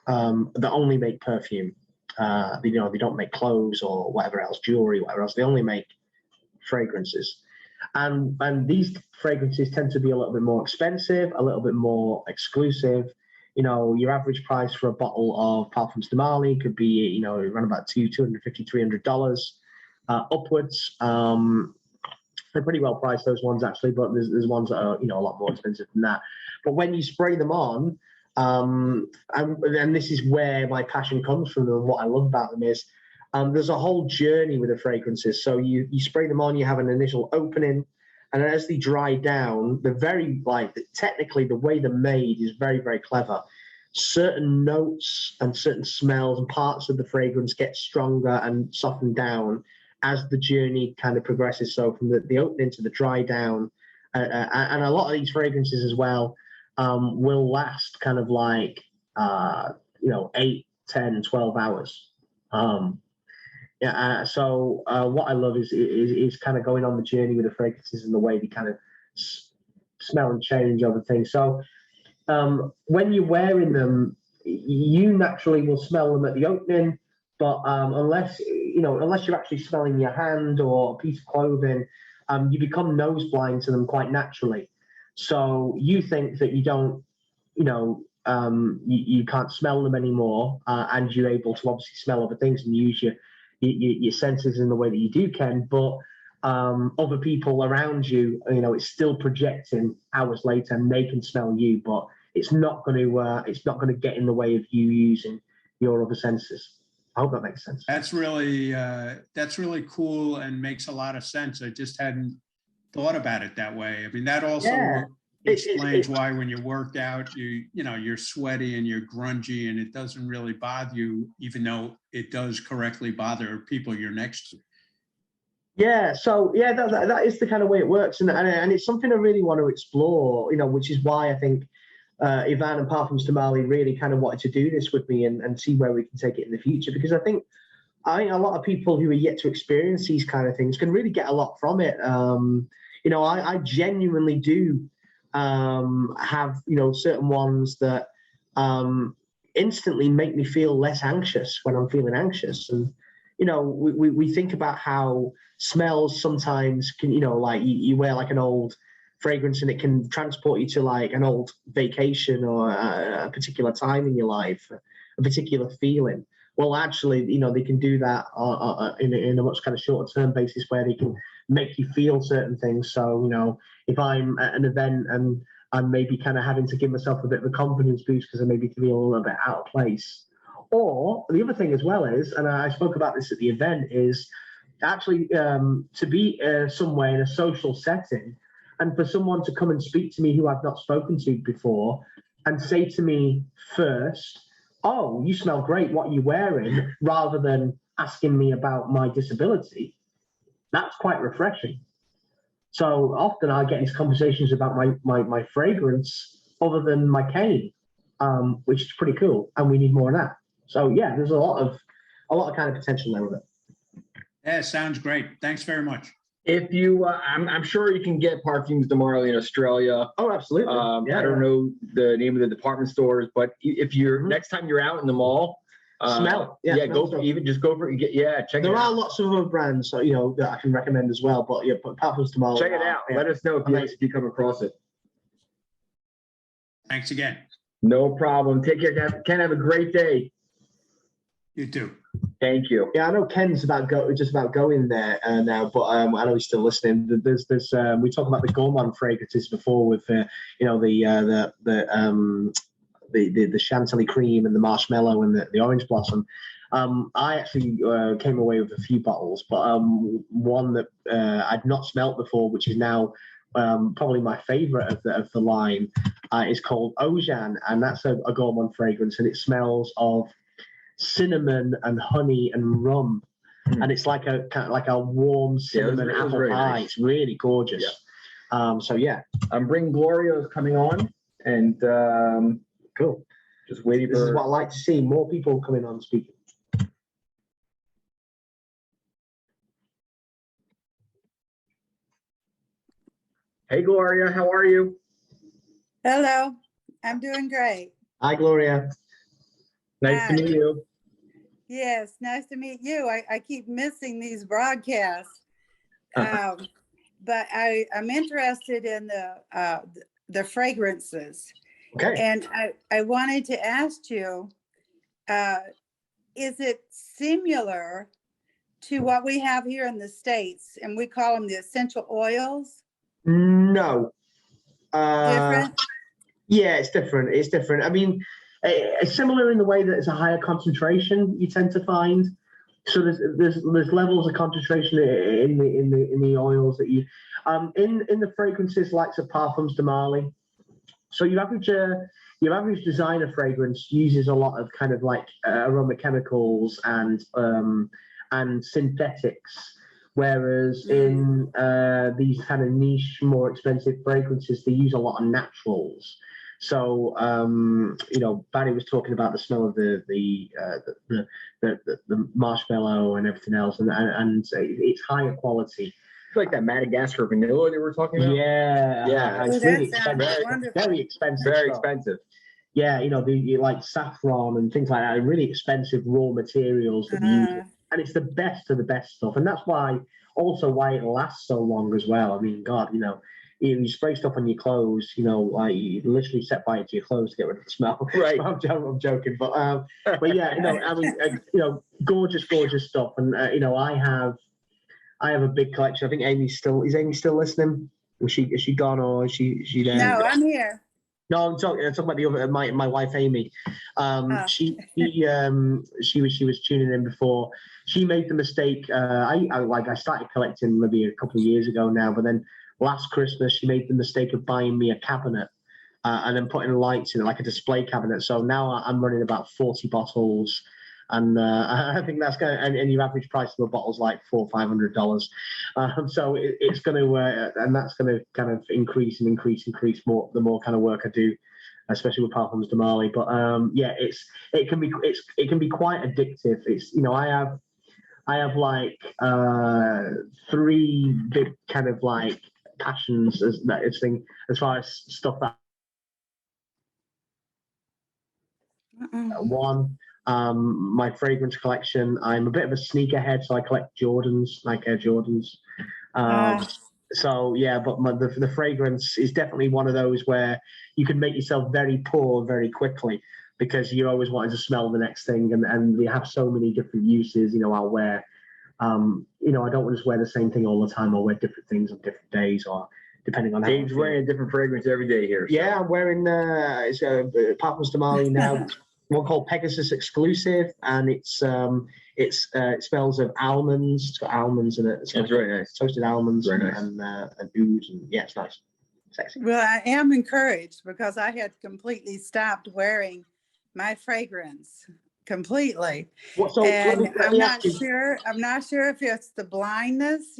perfume. You know, they don't make clothes or whatever else, jewelry, whatever else. They only make fragrances. And these fragrances tend to be a little bit more expensive, a little bit more exclusive. You know, your average price for a bottle of Parfums de Marly could be, you know, around about $250, $300 upwards. They're pretty well priced, those ones, actually, but there's ones that are, you know, a lot more expensive than that. But when you spray them on, and this is where my passion comes from and what I love about them is, there's a whole journey with the fragrances. So you spray them on, you have an initial opening, and as they dry down, they're very, like, technically the way they're made is very, very clever. Certain notes and certain smells and parts of the fragrance get stronger and softened down as the journey kind of progresses. So from the opening to the dry down, and a lot of these fragrances as well will last kind of like, you know, 8, 10, 12 hours. So what I love is kind of going on the journey with the fragrances and the way they kind of smell and change over things. So when you're wearing them, you naturally will smell them at the opening, but unless you're actually smelling your hand or a piece of clothing, you become nose blind to them quite naturally. So you think that you don't, you know, you can't smell them anymore, and you're able to obviously smell other things and use your senses in the way that you do can, but other people around you, you know, it's still projecting hours later and they can smell you, but it's not going to get in the way of you using your other senses. I hope that makes sense. That's really cool and makes a lot of sense. I just hadn't thought about it that way. I mean, that also explains why when you work out, you know, you're sweaty and you're grungy and it doesn't really bother you, even though it does correctly bother people you're next to. Yeah, so yeah, that is the kind of way it works, and it's something I really want to explore, you know, which is why I think Ivan and Parfums de Marly really kind of wanted to do this with me and see where we can take it in the future, because I think a lot of people who are yet to experience these kind of things can really get a lot from it. You know, I genuinely do have, you know, certain ones that instantly make me feel less anxious when I'm feeling anxious. And, you know, we think about how smells sometimes can, you know, like you wear like an old fragrance and it can transport you to like an old vacation or a particular time in your life, a particular feeling. well, actually, they can do that in a much kind of shorter term basis where they can make you feel certain things. So, if I'm at an event and I'm maybe kind of having to give myself a bit of a confidence boost because I maybe feel a little bit out of place. Or the other thing as well is, and I spoke about this at the event, is actually to be somewhere in a social setting and for someone to come and speak to me who I've not spoken to before and say to me first, oh, you smell great, what are you wearing, rather than asking me about my disability, that's quite refreshing. So often I get into conversations about my fragrance other than my cane, which is pretty cool, and we need more of that. So yeah, there's a lot of kind of potential there with it. Yeah, sounds great. Thanks very much. If you, I'm sure you can get Parfumes de Marly in Australia. Oh, absolutely. I don't know the name of the department stores, but if you're next time you're out in the mall, smell. Go for, even just go for check it out. There are lots of other brands, that I can recommend as well. But Parfumes de Marly. Check it out. Let us know if you come across it. Thanks again. No problem. Take care, Ken. Have a great day. You too. Thank you. Yeah, I know Ken's just about going there now, but I know he's still listening. There's we talked about the gourmand fragrances before with the chantilly cream and the marshmallow and the orange blossom. I actually came away with a few bottles, but one that I'd not smelt before, which is now probably my favorite of the line, is called Ojan, and that's a gourmand fragrance, and it smells of cinnamon and honey and rum, and it's like a warm cinnamon apple pie. Nice. It's really gorgeous. So yeah, Bring Gloria is coming on, and cool. Just waiting for. This is what I like to see, more people coming on speaking. Hey Gloria, how are you? Hello, I'm doing great. Hi Gloria. Nice to meet you. Yes, nice to meet you. I keep missing these broadcasts, but I'm interested in the fragrances. Okay. And I wanted to ask you, is it similar to what we have here in the States, and we call them the essential oils? No. Different? Yeah, it's different. It's different. I mean, it's similar in the way that it's a higher concentration you tend to find. So there's levels of concentration in the oils that you in the fragrances like the Parfums de Marly. So your average designer fragrance uses a lot of kind of like aroma chemicals and synthetics, whereas in these kind of niche, more expensive fragrances, they use a lot of naturals. So Barry was talking about the smell of the marshmallow and everything else, and it's higher quality. It's like that Madagascar vanilla they were talking about. Yeah. It's really expensive. Very expensive. Very stuff. expensive. Yeah, the like saffron and things like that. Really expensive raw materials that you use, and it's the best of the best stuff, and that's why it lasts so long as well. I mean, God, you spray stuff on your clothes, like you literally set fire to your clothes to get rid of the smell. Right. I'm joking, but yeah, I mean, gorgeous stuff, and I have a big collection. I think is Amy still listening? Is she gone or is she there? No, I'm here. No, I'm talking about the other my wife Amy. She was tuning in before. She made the mistake. I started collecting maybe a couple of years ago now, but then last Christmas she made the mistake of buying me a cabinet and then putting lights in it, like a display cabinet. So now I'm running about 40 bottles. And I think that's going to, and your average price of a bottle is like $400 or $500. So it's going to, and that's going to kind of increase more the more kind of work I do, especially with Parfums de Marly. But yeah, it can be quite addictive. It's I have like 3 big kind of like passions as far as stuff that one. My fragrance collection, I'm a bit of a sneakerhead, so I collect Jordans, like Air Jordans. So yeah, but the fragrance is definitely one of those where you can make yourself very poor very quickly because you're always wanting to smell the next thing, and we have so many different uses. I'll wear, I don't just wear the same thing all the time. I'll wear different things on different days, or depending on how. Dave's wearing a different fragrance every day here. So. Yeah, I'm wearing it's Parfums de Marly now. One called Pegasus Exclusive, and it smells of almonds. It's got almonds in it. It's very nice. Toasted almonds Very nice. and ooze, and yeah, it's nice, sexy. Well, I am encouraged because I had completely stopped wearing my fragrance completely. And I'm not sure if it's the blindness,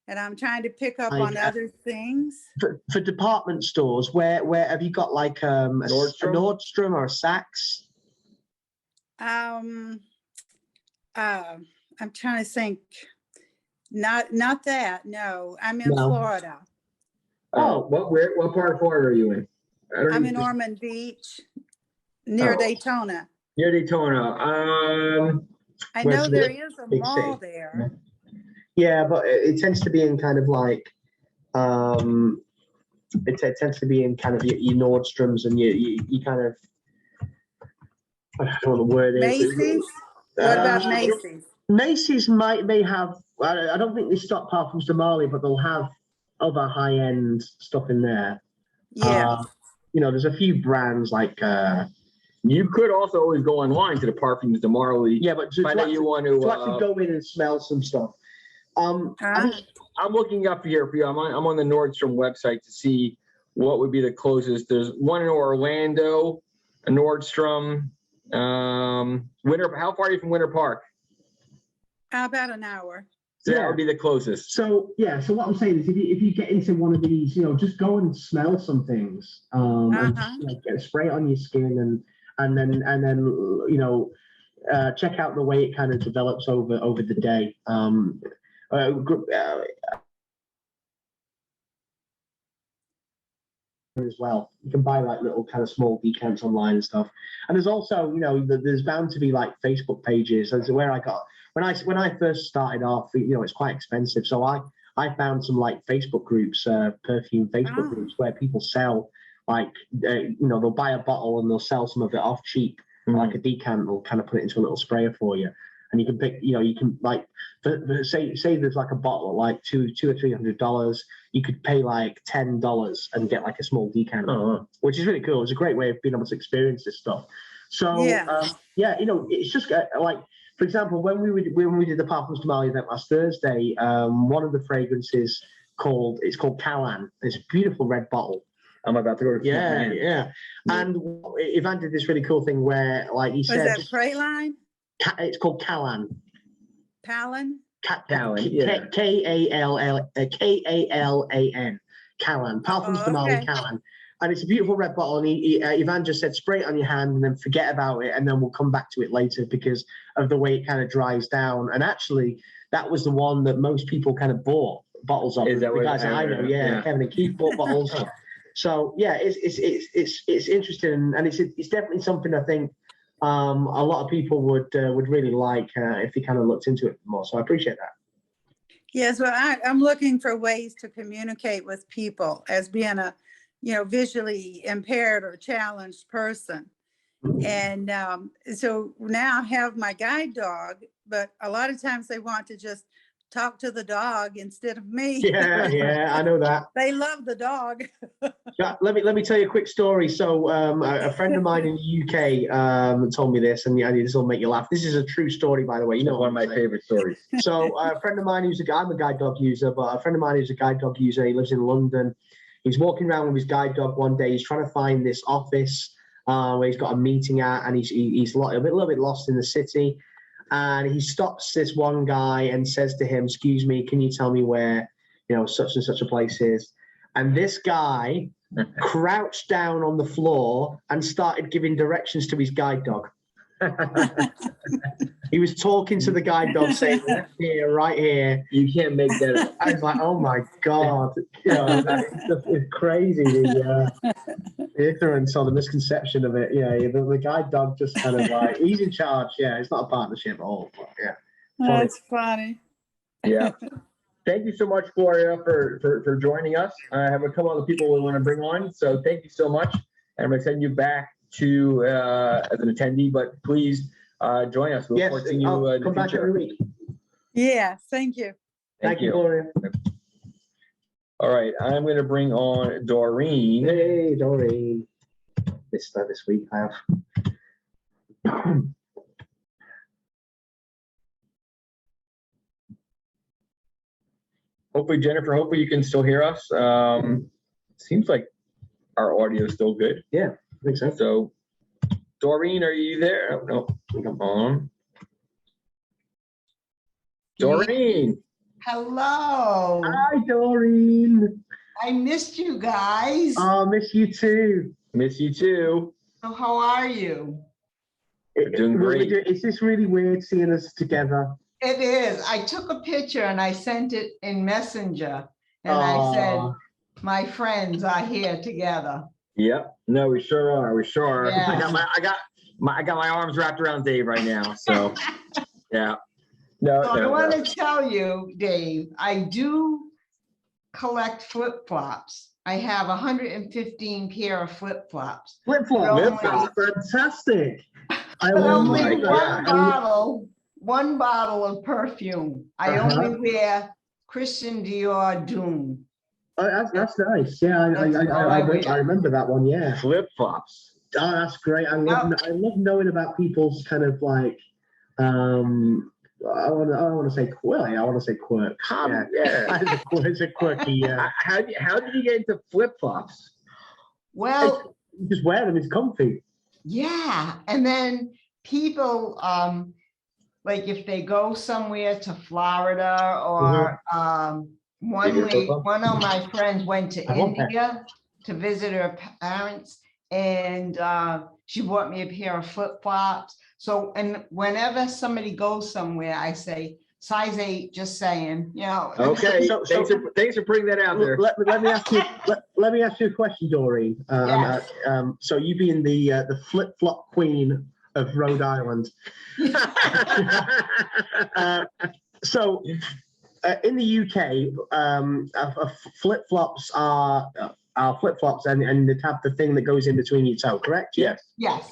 and I'm trying to pick up on other things. For department stores, where have you got like a Nordstrom or a Saks? I'm trying to think. Not that. No, I'm in Florida. Oh, what part of Florida are you in? I'm in Ormond Beach, near Daytona. Near Daytona. I know there is a mall there. Yeah, but it tends to be in kind of like, it tends to be in kind of your Nordstroms and you kind of, I don't know what the word is. Macy's? What about Macy's? Macy's may have, I don't think they stock Parfums de Marly, but they'll have other high-end stuff in there. Yeah. There's a few brands like... you could also always go online to the Parfums de Marly. Yeah, but to actually go in and smell some stuff. I'm looking up here for you. I'm on the Nordstrom website to see what would be the closest. There's one in Orlando, a Nordstrom. How far are you from Winter Park? About an hour. So that would be the closest. So what I'm saying is, if you get into one of these, just go and smell some things, and just, get a spray it on your skin, and then check out the way it kind of develops over the day. As well, you can buy like little kind of small decants online and stuff, and there's also there's bound to be like Facebook pages. That's where I got when I first started off. It's quite expensive, so I found some like Facebook groups, perfume Facebook groups where people sell like they'll buy a bottle and they'll sell some of it off cheap, like a decant. They'll kind of put it into a little sprayer for you. And you can pick, you can like, say there's like a bottle, like $200 or $300. You could pay like $10 and get like a small decant, which is really cool. It's a great way of being able to experience this stuff. So it's just like, for example, when we did the Parfums de Marly event last Thursday, one of the fragrances called Callan. It's a beautiful red bottle. I'm about to go to yeah. And Ivan did this really cool thing where, like, he said, "Was that Praline?" It's called Callan. Callan? Callan, yeah. K-A-L-L-A-N. Callan. Parfums de Marly Callan. And it's a beautiful red bottle. And Ivan just said, spray it on your hand and then forget about it. And then we'll come back to it later because of the way it kind of dries down. And actually, that was the one that most people kind of bought bottles of. Is that what I know, yeah. Kevin and Keith bought bottles. So, yeah, it's interesting. And it's definitely something I think a lot of people would really like if they kind of looked into it more. So I appreciate that. Yes, well, I'm looking for ways to communicate with people as being a, visually impaired or challenged person. And so now I have my guide dog, but a lot of times they want to just talk to the dog instead of me. Yeah, I know that. They love the dog. Let me tell you a quick story. So a friend of mine in the UK told me this, and this will make you laugh. This is a true story, by the way. One of my favorite stories. So a friend of mine I'm a guide dog user, but a friend of mine who's a guide dog user, he lives in London. He's walking around with his guide dog one day. He's trying to find this office where he's got a meeting at, and he's a little bit lost in the city. And he stops this one guy and says to him, "Excuse me, can you tell me where, such and such a place is?" And this guy crouched down on the floor and started giving directions to his guide dog. He was talking to the guide dog, saying, "Left here, right here." You can't make that up. I was like, "Oh my God." It's crazy. The ignorance or the misconception of it. Yeah, the guide dog just kind of like, he's in charge. Yeah, it's not a partnership at all. But yeah. That's funny. Yeah. thank you so much, Gloria, for joining us. I have a couple other people we want to bring on, so thank you so much. And I'm going to send you back to as an attendee, but please join us. We'll forward to you in come the back future. every week. Yeah, thank you. Thank you, Gloria. All right, I'm going to bring on Doreen. Hey, Doreen. This week I have. Hopefully, Jennifer, hopefully you can still hear us. Seems like our audio is still good. Yeah, I think so. So, Doreen, are you there? Oh, no, come on. Doreen. Hello. Hi, Doreen. I missed you guys. Oh, miss you too. Miss you too. So how are you? Doing great. It's just really weird seeing us together. It is. I took a picture and I sent it in Messenger. And I said, my friends are here together. Yep. No, we sure are. We sure are. Yeah. I got my arms wrapped around Dave right now. So, yeah. No, So I want to tell you, Dave, I do collect flip-flops. I have 115 pair of flip-flops. Flip-flops. Fantastic. I But love only that. one bottle of perfume. I only wear Christian Dior Doom. Oh, that's nice. Yeah, I remember that one. Yeah. Flip flops. Oh, that's great. I love knowing about people's kind of like I want to say quirk. I want to say quirk. Yeah. It's a quirky. How did you get into flip flops? Well, you just wear them. It's comfy. yeah. And then people, like if they go somewhere to Florida or one of my friends went to India to visit her parents, and she bought me a pair of flip-flops. So, and whenever somebody goes somewhere, I say, size 8, just saying, you know. Okay, thanks for putting that out there. Let me ask you. Let me ask you a question, Doreen. Yes. So you being the flip-flop queen of Rhode Island. So in the UK, flip-flops are flip-flops, and they have the thing that goes in between your toe, correct? Yes. Yes.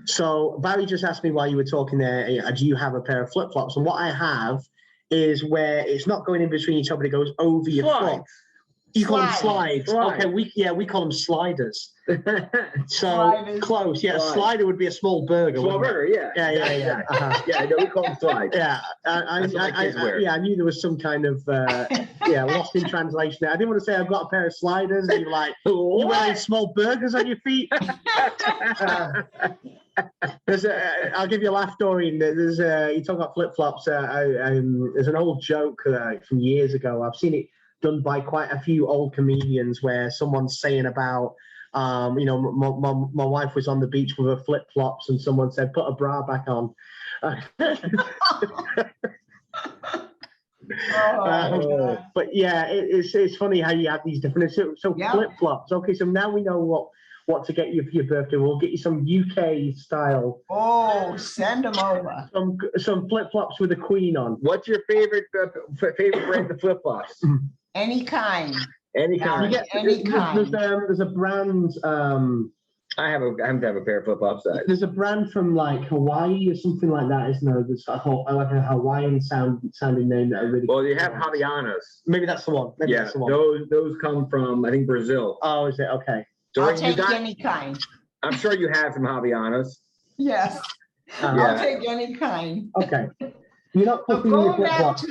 So Barry just asked me while you were talking there, do you have a pair of flip-flops? And what I have is where it's not going in between your toe, but it goes over your foot. You call them slides. Okay, we call them sliders. So Sliders. close. Yeah, Slide. slider would be a small burger. Small burger, yeah. Yeah. Yeah, no, we call them slides. Yeah, That's what my kids wear. I knew there was some kind of lost in translation there. I didn't want to say I've got a pair of sliders. And you're like, you wearing small burgers on your feet? I'll give you a laugh, Doreen. There's you talk about flip flops. There's an old joke from years ago. I've seen it done by quite a few old comedians where someone's saying about. My wife was on the beach with her flip flops, and someone said, "Put a bra back on." But yeah, it's funny how you have these different. So Yeah. flip flops. Okay, so now we know what to get you for your birthday. We'll get you some UK style. Oh, send them over. Some flip flops with a queen on. What's your favorite brand of flip flops? Any kind. Any kind. Any kind. There's a brand. I happen to have a pair of flip flops. There's a brand from like Hawaii or something like that, isn't there? There's like a Hawaiian sounding name that I really. Well, you have Havianas. Maybe that's the one. That's the one. Those come from, I think, Brazil. Oh, is it? Okay. I'll take any kind. I'm sure you have some Havianas. Yes. I'll take any kind. Okay. You're not So putting your flip flops.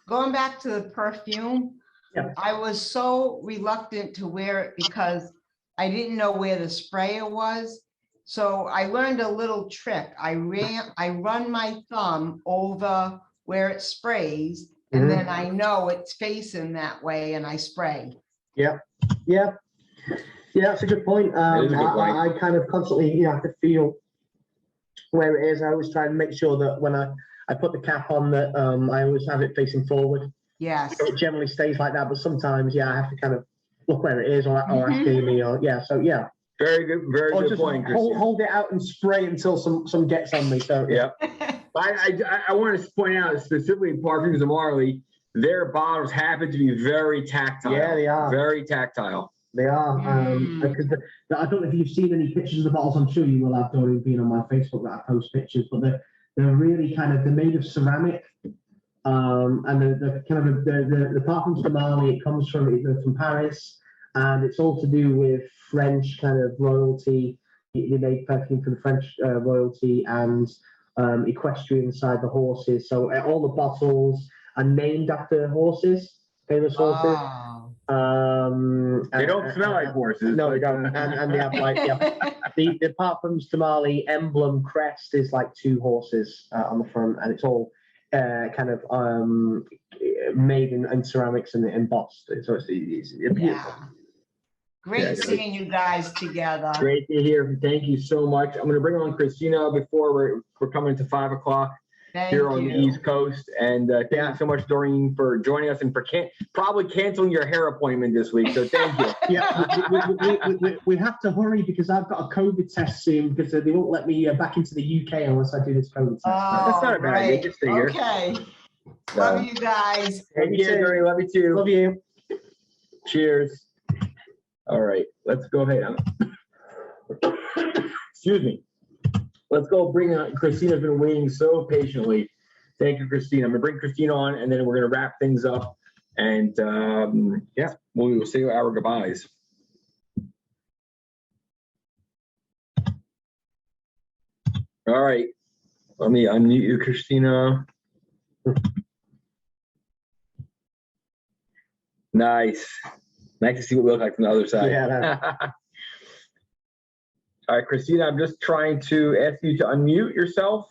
going back to the perfume, Yeah. I was so reluctant to wear it because I didn't know where the sprayer was. So I learned a little trick. I run my thumb over where it sprays, and then I know it's facing that way, and I spray. Yeah, that's a good point. That is a good point. I kind of constantly have to feel where it is. I always try and make sure that when I put the cap on that I always have it facing forward. Yes. So it generally stays like that, but sometimes I have to kind of look where it is or ask Amy or Very good point, Christian. hold it out and spray until some gets on me. So yeah. I wanted to point out specifically Parfums of Marley. their bottles happen to be very tactile. Yeah, they are. Very tactile. They are. Because I don't know if you've seen any pictures of the bottles. I'm sure you will have, Dorian, being on my Facebook that I post pictures. But they're really kind of, they're made of ceramic. And the kind of the Parfums de Marly, it comes from Paris, and it's all to do with French kind of royalty. They made perfume for the French royalty and equestrian side, the horses. So all the bottles are named after horses, famous horses. Oh. They don't smell like horses. No, they don't. And they have like the Parfums de Marly emblem crest is like two horses on the front, and it's all kind of made in ceramics and embossed. So it's beautiful. Yeah. Great seeing you guys together. Great to hear. Thank you so much. I'm going to bring on Christina before we're coming to 5 o'clock here on the East Coast. And thank you so much, Doreen, for joining us and for probably canceling your hair appointment this week. So thank you. We have to hurry because I've got a COVID test soon because they won't let me back into the UK unless I do this COVID test. That's not a bad idea. Just stay here. Okay. Love you guys. Thank you, Doreen. Love you too. Love you. Cheers. All right, let's go ahead. Excuse me. Let's go bring on Christina's been waiting so patiently. Thank you, Christina. I'm gonna bring Christina on, and then we're gonna wrap things up. And yeah, we'll say our goodbyes. All right, let me unmute you, Christina. Nice. Nice to see what we look like from the other side. Yeah. All right, Christina, I'm just trying to ask you to unmute yourself.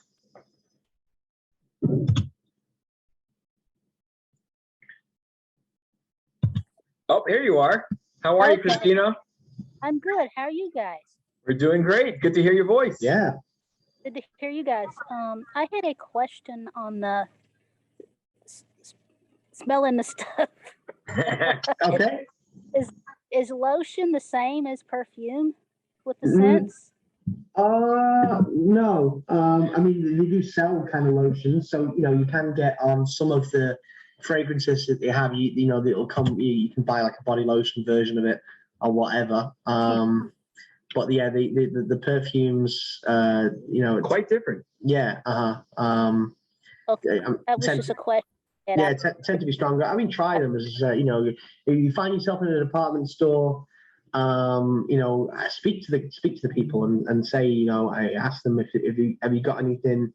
Oh, here you are. How are you, Christina? I'm good. How are you guys? We're doing great. Good to hear your voice. Yeah. Good to hear you guys. I had a question on the smelling the stuff. Okay. Is lotion the same as perfume with the scents? No. I mean, they do sell kind of lotions, so you can get on some of the fragrances that they have. That'll come. You can buy like a body lotion version of it or whatever. But yeah, the perfumes, quite different. Yeah. Okay, that was just a question. Yeah, tend to be stronger. I mean, try them as if you find yourself in a department store. Speak to the people and say, I ask them if you got anything.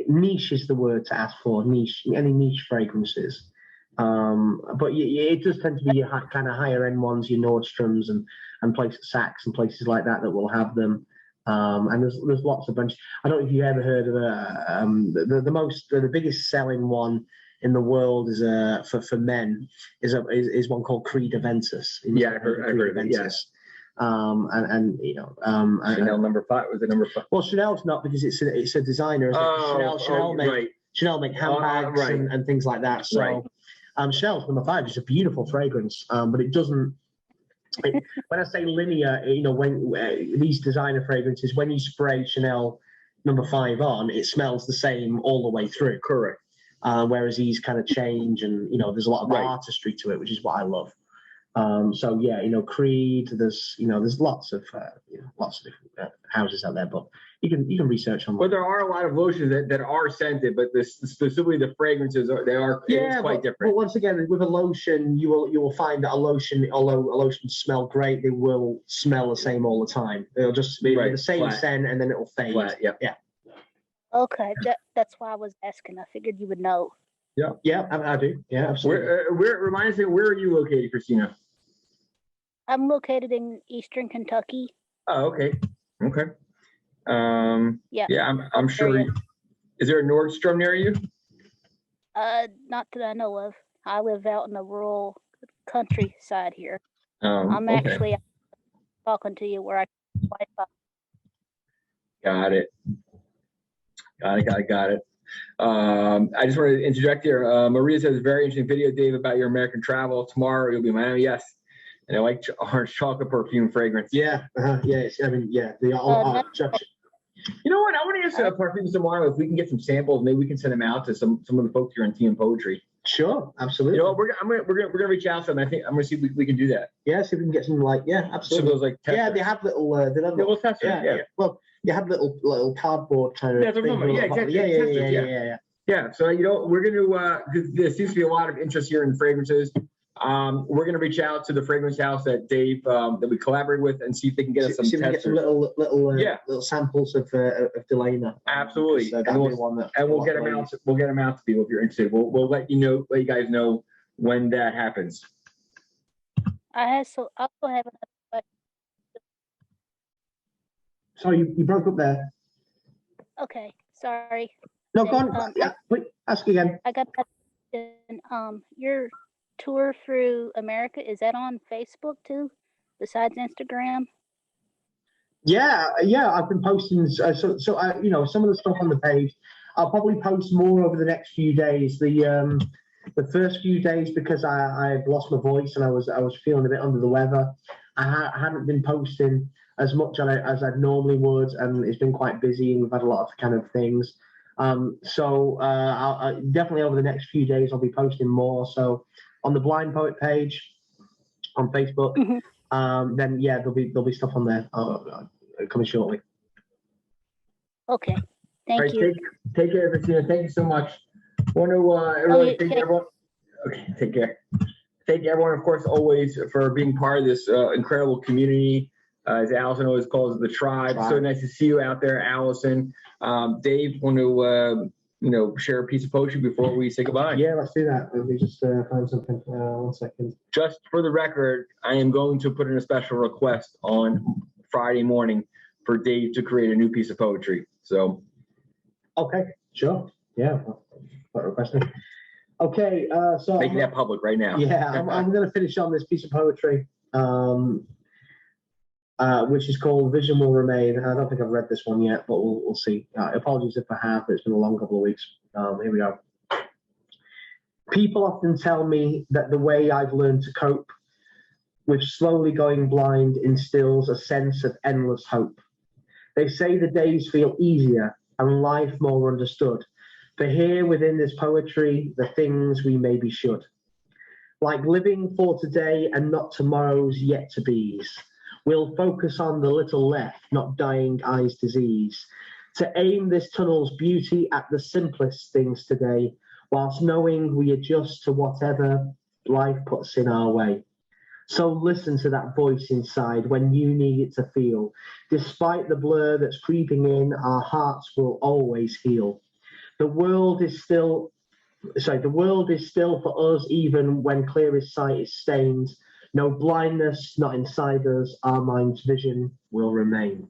Niche is the word to ask for. Niche, any niche fragrances. But it does tend to be your kind of higher end ones, your Nordstroms and places, Saks and places like that will have them. And there's lots of bunch. I don't know if you ever heard of the biggest selling one in the world is for men is one called Creed Aventis. Yeah, I've heard of it. Yes. Chanel number 5 was the number 5. Well, Chanel's not because it's a designer. Chanel make handbags and things like that. So Chanel's number 5 is a beautiful fragrance, but it doesn't. When I say linear, when these designer fragrances, when you spray Chanel number 5 on, it smells the same all the way through. Correct. Whereas these kind of change, and there's a lot of artistry to it, which is what I love. So yeah, Creed. There's lots of different houses out there, but you can research on. But there are a lot of lotions that are scented, but specifically the fragrances it's quite different. But once again, with a lotion, you will find that a lotion, although a lotion smell great, they will smell the same all the time. They'll just be the same scent, and then it will fade. Flat, yeah. Okay, that's why I was asking. I figured you would know. Yeah, I do. Yeah, absolutely. Remind us, where are you located, Christina? I'm located in Eastern Kentucky. Oh, okay. Yeah. Yeah, I'm sure. Is there a Nordstrom near you? Not that I know of. I live out in the rural countryside here. I'm actually talking to you where I can Wi-Fi. Got it. I just wanted to interject here. Maria says, very interesting video, Dave, about your American travel. Tomorrow you'll be in Miami. Yes. And I like orange chocolate perfume fragrance. Yeah. Yes. I mean, yeah. You know what? I want to ask perfumes tomorrow. If we can get some samples, maybe we can send them out to some of the folks here on Tea and Poetry. Sure, absolutely. You know, we're gonna reach out to them. I think I'm gonna see if we can do that. Yeah, see if we can get some Some absolutely. of those like Yeah, testers. they have little. They have Little testers, yeah. Well, you have little cardboard kind of. Yeah, they're normal. Yeah, exactly. Testers, Yeah. Yeah, so you know, we're gonna there seems to be a lot of interest here in fragrances. We're gonna reach out to the fragrance house that Dave that we collaborate with and see if they can get us some See if we can get some testers. little samples of Delana. Absolutely, That'd and be one that we'll get a lot them of out. We'll get them out to people if you're interested. We'll let you guys know when that happens. I also have another question. Sorry, you broke up there. Okay, sorry. No, go on. Yeah, wait, ask again. I got that question. Your tour through America, is that on Facebook too, besides Instagram? Yeah. I've been posting. So I, some of the stuff on the page. I'll probably post more over the next few days. The first few days, because I've lost my voice and I was feeling a bit under the weather. I hadn't been posting as much as I normally would, and it's been quite busy, and we've had a lot of kind of things. So I'll definitely over the next few days I'll be posting more. So on the Blind Poet page on Facebook, then yeah, there'll be stuff on there coming shortly. Okay, thank you. Take care, Christina. Thank you so much. Want to really thank everyone. Okay, take care. Thank you, everyone, of course, always for being part of this incredible community. As Allison always calls it, the tribe. So nice to see you out there, Allison. Dave, want to share a piece of poetry before we say goodbye? Yeah, let's do that. Let me just find something. 1 second. Just for the record, I am going to put in a special request on Friday morning for Dave to create a new piece of poetry. So. Okay, sure. Yeah, requesting. Okay, so making that public right now. Yeah, I'm going to finish on this piece of poetry, which is called "Vision Will Remain." I don't think I've read this one yet, but we'll see. Apologies if I have. It's been a long couple of weeks. Here we go. People often tell me that the way I've learned to cope with slowly going blind instills a sense of endless hope. They say the days feel easier and life more understood. For here within this poetry, the things we maybe should. Like living for today and not tomorrow's yet to be's. We'll focus on the little left, not dying eyes disease. To aim this tunnel's beauty at the simplest things today, whilst knowing we adjust to whatever life puts in our way. So listen to that voice inside when you need it to feel. Despite the blur that's creeping in, our hearts will always heal. The world is still for us even when clearest sight is stained. No blindness, not inside us, our mind's vision will remain.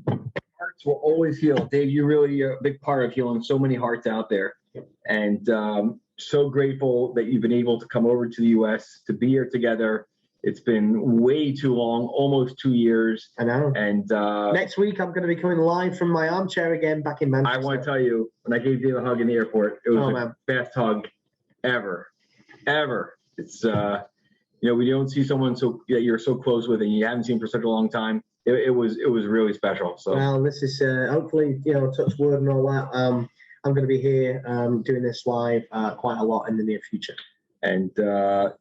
Hearts will always heal. Dave, you're really a big part of healing so many hearts out there. And so grateful that you've been able to come over to the U.S. to be here together. It's been way too long, almost 2 years. I know. And next week, I'm going to be coming live from my armchair again back in Manchester. I want to tell you, when I gave you a hug in the airport, it was the best hug ever. It's, we don't see someone that you're so close with and you haven't seen for such a long time. It was really special. So. Well, this is hopefully, touch wood and all that. I'm going to be here doing this live quite a lot in the near future. And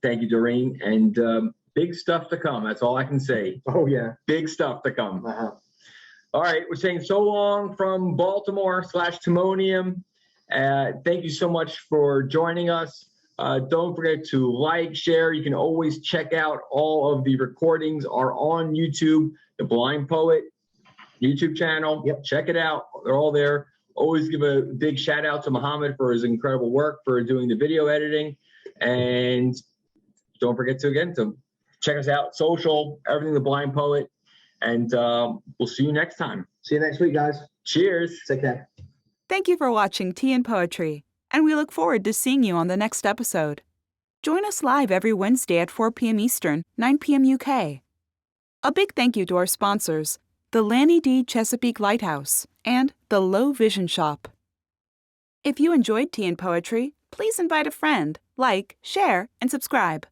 thank you, Doreen. And big stuff to come. That's all I can say. Oh, yeah. Big stuff to come. All right. We're saying so long from Baltimore /Timonium. Thank you so much for joining us. Don't forget to like, share. You can always check out all of the recordings are on YouTube, the Blind Poet YouTube channel. Yep. Check it out. They're all there. Always give a big shout out to Muhammad for his incredible work for doing the video editing. And don't forget to check us out, social, everything The Blind Poet. And we'll see you next time. See you next week, guys. Cheers. Take care. Thank you for watching Tea and Poetry, and we look forward to seeing you on the next episode. Join us live every Wednesday at 4 p.m. Eastern, 9 p.m. UK. A big thank you to our sponsors, the Lanny D. Chesapeake Lighthouse and the Low Vision Shop. If you enjoyed Tea and Poetry, please invite a friend, like, share, and subscribe.